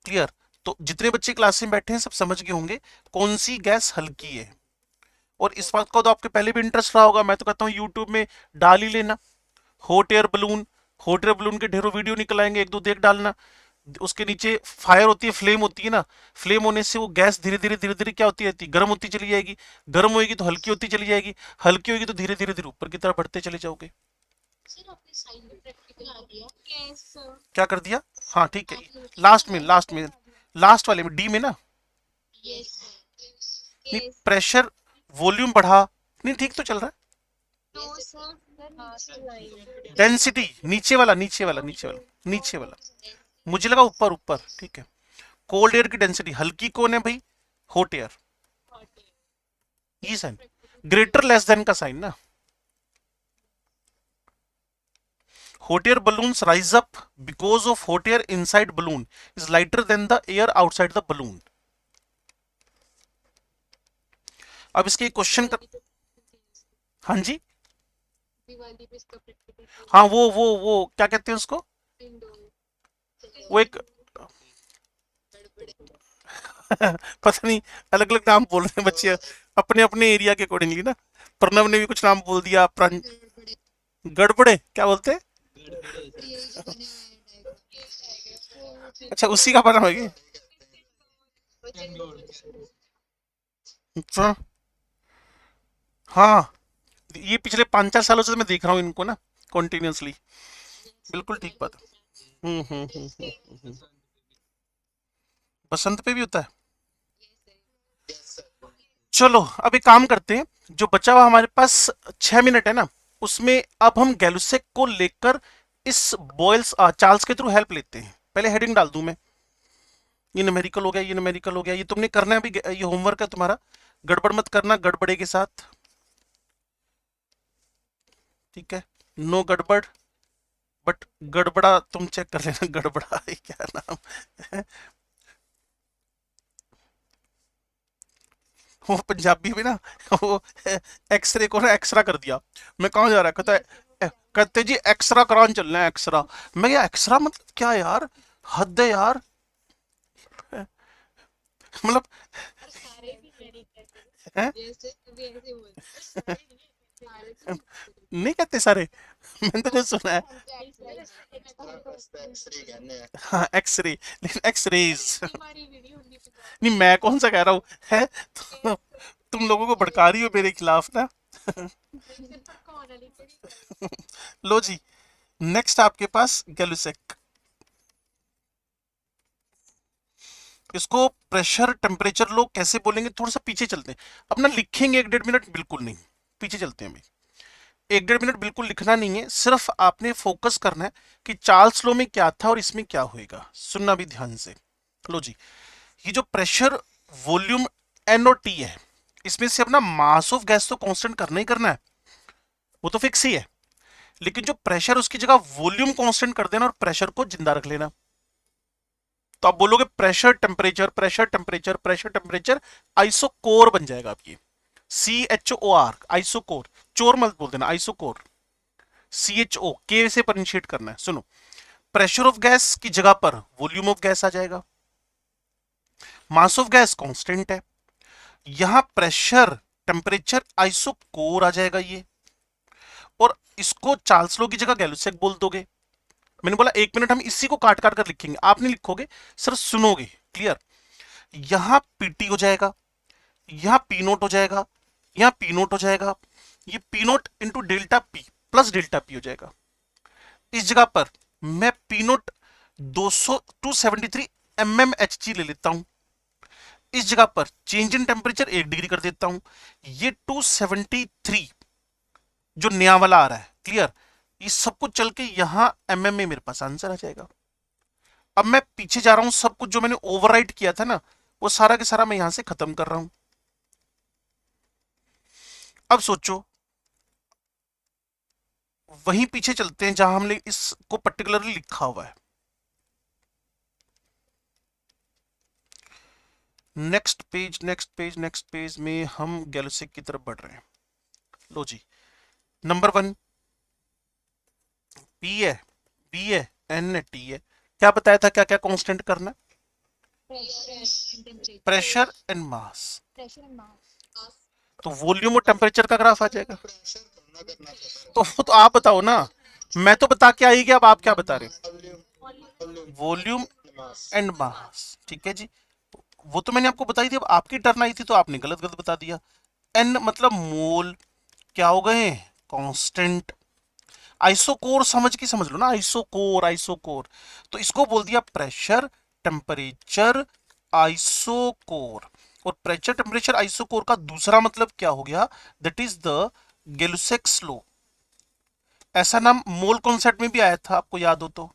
क्लियर? तो जितने बच्चे क्लास में बैठे हैं सब समझ गए होंगे कौन सी गैस हल्की है। और इस बात का तो आपके पहले भी इंटरेस्ट रहा होगा, मैं तो कहता हूँ यूट्यूब में डाल ही लेना, hot air balloon. Hot air balloon के ढेरों वीडियो निकल आएंगे, एक दो देख डालना। उसके नीचे फायर होती है, फ्लेम होती है ना, फ्लेम होने से वो गैस धीरे धीरे धीरे धीरे क्या होती रहती है, गर्म होती चली जाएगी। गर्म होएगी तो हल्की होती चली जाएगी, हल्की होगी तो धीरे धीरे धीरे ऊपर की तरफ बढ़ते चले जाओगे। सर आपने साइन में प्रैक्टिकल आ गया। Yes sir. क्या कर दिया? हाँ ठीक है, लास्ट में, लास्ट में, लास्ट वाले में डी में ना। Yes sir. नहीं, प्रेशर वॉल्यूम बढ़ा, नहीं ठीक तो चल रहा है। No sir. डेंसिटी नीचे वाला, नीचे वाला, नीचे वाला, नीचे वाला, मुझे लगा ऊपर ऊपर, ठीक है। कोल्ड एयर की डेंसिटी हल्की कौन है भाई? Hot air. ये साइन ग्रेटर लेस देन का साइन ना। Hot air balloons rise up because of hot air inside balloon is lighter than the air outside the balloon. अब इसके क्वेश्चन कर, हाँ जी, दिवाली पे इसका प्रैक्टिकल हाँ वो क्या कहते हैं उसको, वो एक पता नहीं, अलग अलग नाम बोल रहे हैं बच्चे अपने अपने एरिया के अकॉर्डिंगली ना। प्रणव ने भी कुछ नाम बोल दिया, गड़बड़े क्या बोलते हैं? अच्छा, उसी का बना होगी। अच्छा, हाँ, ये पिछले 5-4 सालों से मैं देख रहा हूँ इनको ना, कॉन्टिन्यूसली। बिल्कुल ठीक बात। हम्म हम्म हम्म हम्म, हम्म। बसंत पे भी होता है। Yes, sir. चलो अब एक काम करते हैं, जो बचा हुआ हमारे पास 6 मिनट है ना, उसमें अब हम गैलुसेक को लेकर इस बॉयल्स चार्ल्स के थ्रू हेल्प लेते हैं। पहले हेडिंग डाल दूं मैं, ये न्यूमेरिकल हो गया, ये न्यूमेरिकल हो गया, ये तुमने करना है अभी, ये होमवर्क है तुम्हारा, गड़बड़ मत करना गड़बड़े के साथ, ठीक है, नो गड़बड़, बट गड़बड़ा तुम चेक कर लेना, गड़बड़ा ये क्या नाम है? वो पंजाबी में ना, वो एक्सरे को ना एक्सरा कर दिया। मैं कहाँ जा रहा है, कहता है कहते जी एक्सरा करान चलना है, एक्सरा। मैं क्या एक्सरा मतलब क्या यार, हद है यार, मतलब और सारे भी मेरी है? जैसे कभी ऐसे बोलते हैं, सारे तो नहीं कहते सारे, मैंने तो जो सुना है, एक्सरे कहने हैं। हाँ एक्सरे, लेकिन एक्सरेज हमारी वीडियो नहीं पता नहीं, मैं कौन सा कह रहा हूँ है, तुम लोगों को भड़का रही हो मेरे खिलाफ ना। सिर पर कौन है लिखी लो जी, नेक्स्ट आपके पास गैलुसेक, इसको प्रेशर टेम्परेचर लोग कैसे बोलेंगे, थोड़ा सा पीछे चलते हैं अपना, लिखेंगे 1-1.5 मिनट बिल्कुल नहीं, पीछे चलते हैं हमें, 1-1.5 मिनट बिल्कुल लिखना नहीं है, सिर्फ आपने फोकस करना है कि चार्ल्स लो में क्या था और इसमें क्या होएगा, सुनना भी ध्यान से। लो जी, ये जो प्रेशर वॉल्यूम एन और टी है, इसमें से अपना मास ऑफ गैस तो कांस्टेंट करना ही करना है, वो तो फिक्स ही है, लेकिन जो प्रेशर उसकी जगह वॉल्यूम कांस्टेंट कर देना और प्रेशर को जिंदा रख लेना। तो आप बोलोगे pressure temperature, pressure temperature, pressure temperature, isochore बन जाएगा आप, ये CHOR, आइसोकोर, चोर मत बोल देना, आइसोकोर, CHO के से परिनिशिएट करना है। सुनो, प्रेशर ऑफ गैस की जगह पर वॉल्यूम ऑफ गैस आ जाएगा, मास ऑफ गैस कांस्टेंट है, यहां प्रेशर टेम्परेचर आइसोकोर आ जाएगा ये, और इसको चार्ल्स लो की जगह गैलुसेक बोल दोगे। मैंने बोला 1 मिनट हम इसी को काट काट कर लिखेंगे, आप नहीं लिखोगे, सिर्फ सुनोगे, क्लियर। यहां पीटी हो जाएगा, यहां पी नोट हो जाएगा, यहां पी नोट हो जाएगा, ये P note into delta P plus delta P हो जाएगा। इस जगह पर मैं पी नोट 273 mmHg ले लेता हूं, इस जगह पर चेंज इन टेम्परेचर 1 डिग्री कर देता हूं, ये 273 जो नया वाला आ रहा है, क्लियर, ये सब कुछ चल के यहां mm में मेरे पास आंसर आ जाएगा। अब मैं पीछे जा रहा हूं, सब कुछ जो मैंने ओवरराइट किया था ना, वो सारा के सारा मैं यहां से खत्म कर रहा हूं। अब सोचो, वहीं पीछे चलते हैं जहां हमने इसको पर्टिकुलरली लिखा हुआ है, next page, next page, next page में हम गैलुसेक की तरफ बढ़ रहे हैं। लो जी, नंबर 1 पी है, बी है, एन है, टी है, क्या बताया था क्या क्या कांस्टेंट करना है, प्रेशर एंड मास, तो वॉल्यूम और टेम्परेचर का ग्राफ आ जाएगा। प्रेशर कम ना करना था तो वो तो आप बताओ ना, मैं तो बता के आई गया, अब आप क्या बता रहे हो, volume volume mass. And mass, ठीक है जी, वो तो मैंने आपको बताई थी, अब आपकी टर्न आई थी तो आपने गलत गलत बता दिया। एन मतलब मोल, क्या हो गए, कांस्टेंट, आइसोकोर समझ के समझ लो ना, आइसोकोर, आइसोकोर, तो इसको बोल दिया प्रेशर टेम्परेचर आइसोकोर, और प्रेशर टेम्परेचर आइसोकोर का दूसरा मतलब क्या हो गया, दैट इज द गैलुसेक्स लॉ। ऐसा नाम मोल कॉन्सेप्ट में भी आया था, आपको याद हो तो,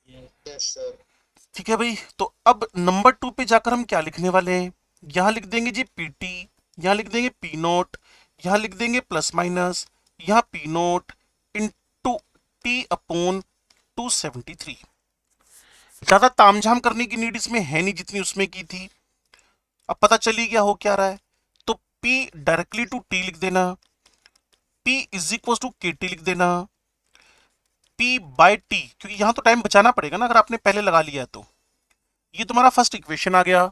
यस सर। ठीक है भाई। तो अब नंबर 2 पे जाकर हम क्या लिखने वाले हैं, यहां लिख देंगे जी पीटी, यहां लिख देंगे पी नोट, यहां लिख देंगे प्लस माइनस, यहां P note into t upon 273। ज्यादा तामझाम करने की नीड इसमें है नहीं जितनी उसमें की थी। अब पता चली गया हो क्या रहा है, तो P डायरेक्टली टू T लिख देना, P इज इक्वल टू के टी लिख देना, P बाय T, क्योंकि यहां तो टाइम बचाना पड़ेगा ना अगर आपने पहले लगा लिया है तो। ये तुम्हारा फर्स्ट इक्वेशन आ गया,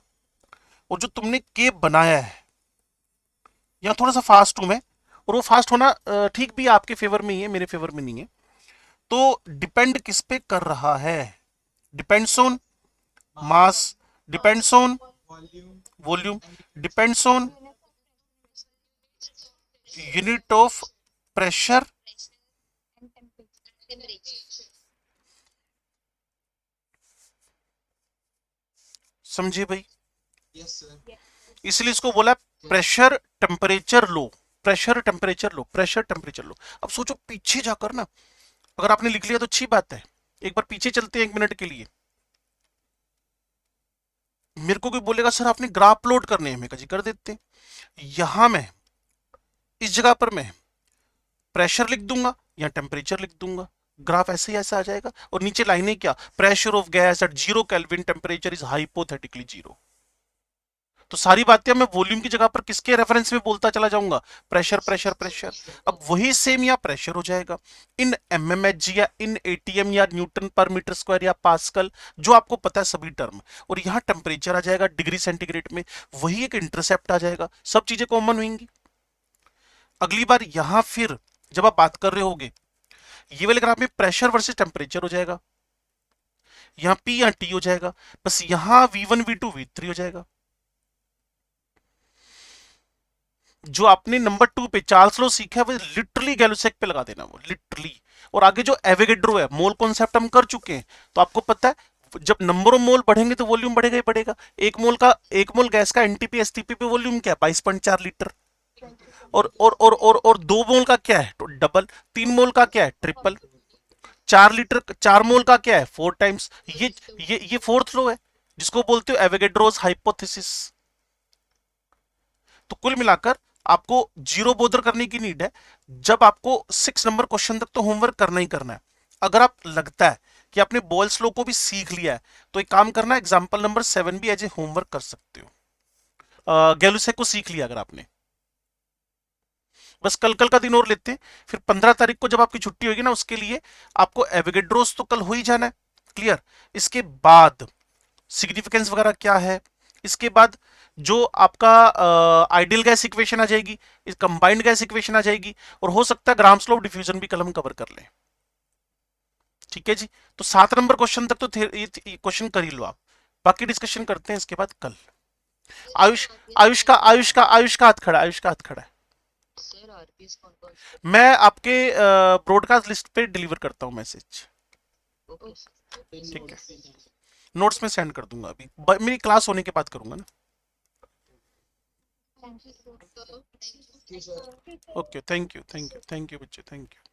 और जो तुमने के बनाया है, यहाँ थोड़ा सा फास्ट हूं मैं, और वो फास्ट होना ठीक भी आपके फेवर में ही है, मेरे फेवर में नहीं है। तो डिपेंड किस पे कर रहा है, depends on mass, depends on volume volume, depends on unit of pressure, समझे भाई? Yes sir. इसलिए इसको बोला pressure temperature low, pressure temperature low, pressure temperature low. अब सोचो पीछे जाकर ना, अगर आपने लिख लिया तो अच्छी बात है, एक बार पीछे चलते हैं 1 मिनट के लिए। मेरे को कोई बोलेगा सर आपने ग्राफ लोड करने हैं, मैं कहा जी कर देते हैं। यहां मैं इस जगह पर मैं प्रेशर लिख दूंगा या टेम्परेचर लिख दूंगा, ग्राफ ऐसे ही ऐसा आ जाएगा। और नीचे लाइनें क्या, pressure of gas at 0 kelvin, temperature is hypothetically 0। तो सारी बातें मैं वॉल्यूम की जगह पर किसके रेफरेंस में बोलता चला जाऊंगा, प्रेशर प्रेशर प्रेशर। अब वही सेम या प्रेशर हो जाएगा इन एमएमएच या इन एटीएम या न्यूटन पर मीटर स्क्वायर या पास्कल, जो आपको पता है सभी टर्म। और यहाँ टेम्परेचर आ जाएगा डिग्री सेंटीग्रेड में, वही एक इंटरसेप्ट आ जाएगा, सब चीजें कॉमन होंगी। अगली बार यहां फिर जब आप बात कर रहे होगे, ये वाले ग्राफ में प्रेशर वर्सेस टेम्परेचर हो जाएगा, यहाँ पी या टी हो जाएगा, बस यहाँ V1 V2 V3 हो जाएगा। जो आपने नंबर 2 पे चार्ल्स लॉ सीखा है वो लिटरली गैलुसेक पे लगा देना, वो लिटरली। और आगे जो एवोगैड्रो है, मोल कॉन्सेप्ट हम कर चुके हैं, तो आपको पता है जब नंबर ऑफ मोल बढ़ेंगे तो वॉल्यूम बढ़ेगा ही बढ़ेगा। एक मोल गैस का एनटीपी एसटीपी पे वॉल्यूम क्या है, 22.4 लीटर। और 2 मोल का क्या है, तो डबल। 3 मोल का क्या है, ट्रिपल। 4 मोल का क्या है, 4 टाइम्स। ये फोर्थ लॉ है, जिसको बोलते हो एवोगैड्रोस हाइपोथेसिस। तो कुल मिलाकर आपको जीरो बोदर करने की नीड है। जब आपको 6 नंबर क्वेश्चन तक तो होमवर्क करना ही करना है। अगर आप लगता है कि आपने बोयल्स लॉ को भी सीख लिया है, तो एक काम करना, एग्जांपल नंबर 7 भी एज ए होमवर्क कर सकते हो। गैलुसेक को सीख लिया अगर आपने, बस कल का दिन और लेते हैं, फिर 15 तारीख को जब आपकी छुट्टी होगी ना, उसके लिए आपको एवोगैड्रोस तो कल हो ही जाना है, क्लियर। इसके बाद सिग्निफिकेंस वगैरह क्या है, इसके बाद जो आपका आइडियल गैस इक्वेशन आ जाएगी, इस कंबाइंड गैस इक्वेशन आ जाएगी, और हो सकता है ग्राम्स लॉ ऑफ डिफ्यूजन भी कल हम कवर कर लें। ठीक है जी, तो 7 नंबर क्वेश्चन तक तो ये क्वेश्चन कर ही लो आप, बाकी डिस्कशन करते हैं इसके बाद कल। आयुष आयुष का हाथ खड़ा है, आयुष का हाथ खड़ा है। सर आरपीएस कौन कौन से? मैं आपके ब्रॉडकास्ट लिस्ट पे डिलीवर करता हूँ मैसेज, ओके सर। ठीक है, नोट्स में सेंड कर दूंगा अभी, मेरी क्लास होने के बाद करूंगा ना। Thank you sir. Okay, thank you बच्चे, थैंक यू।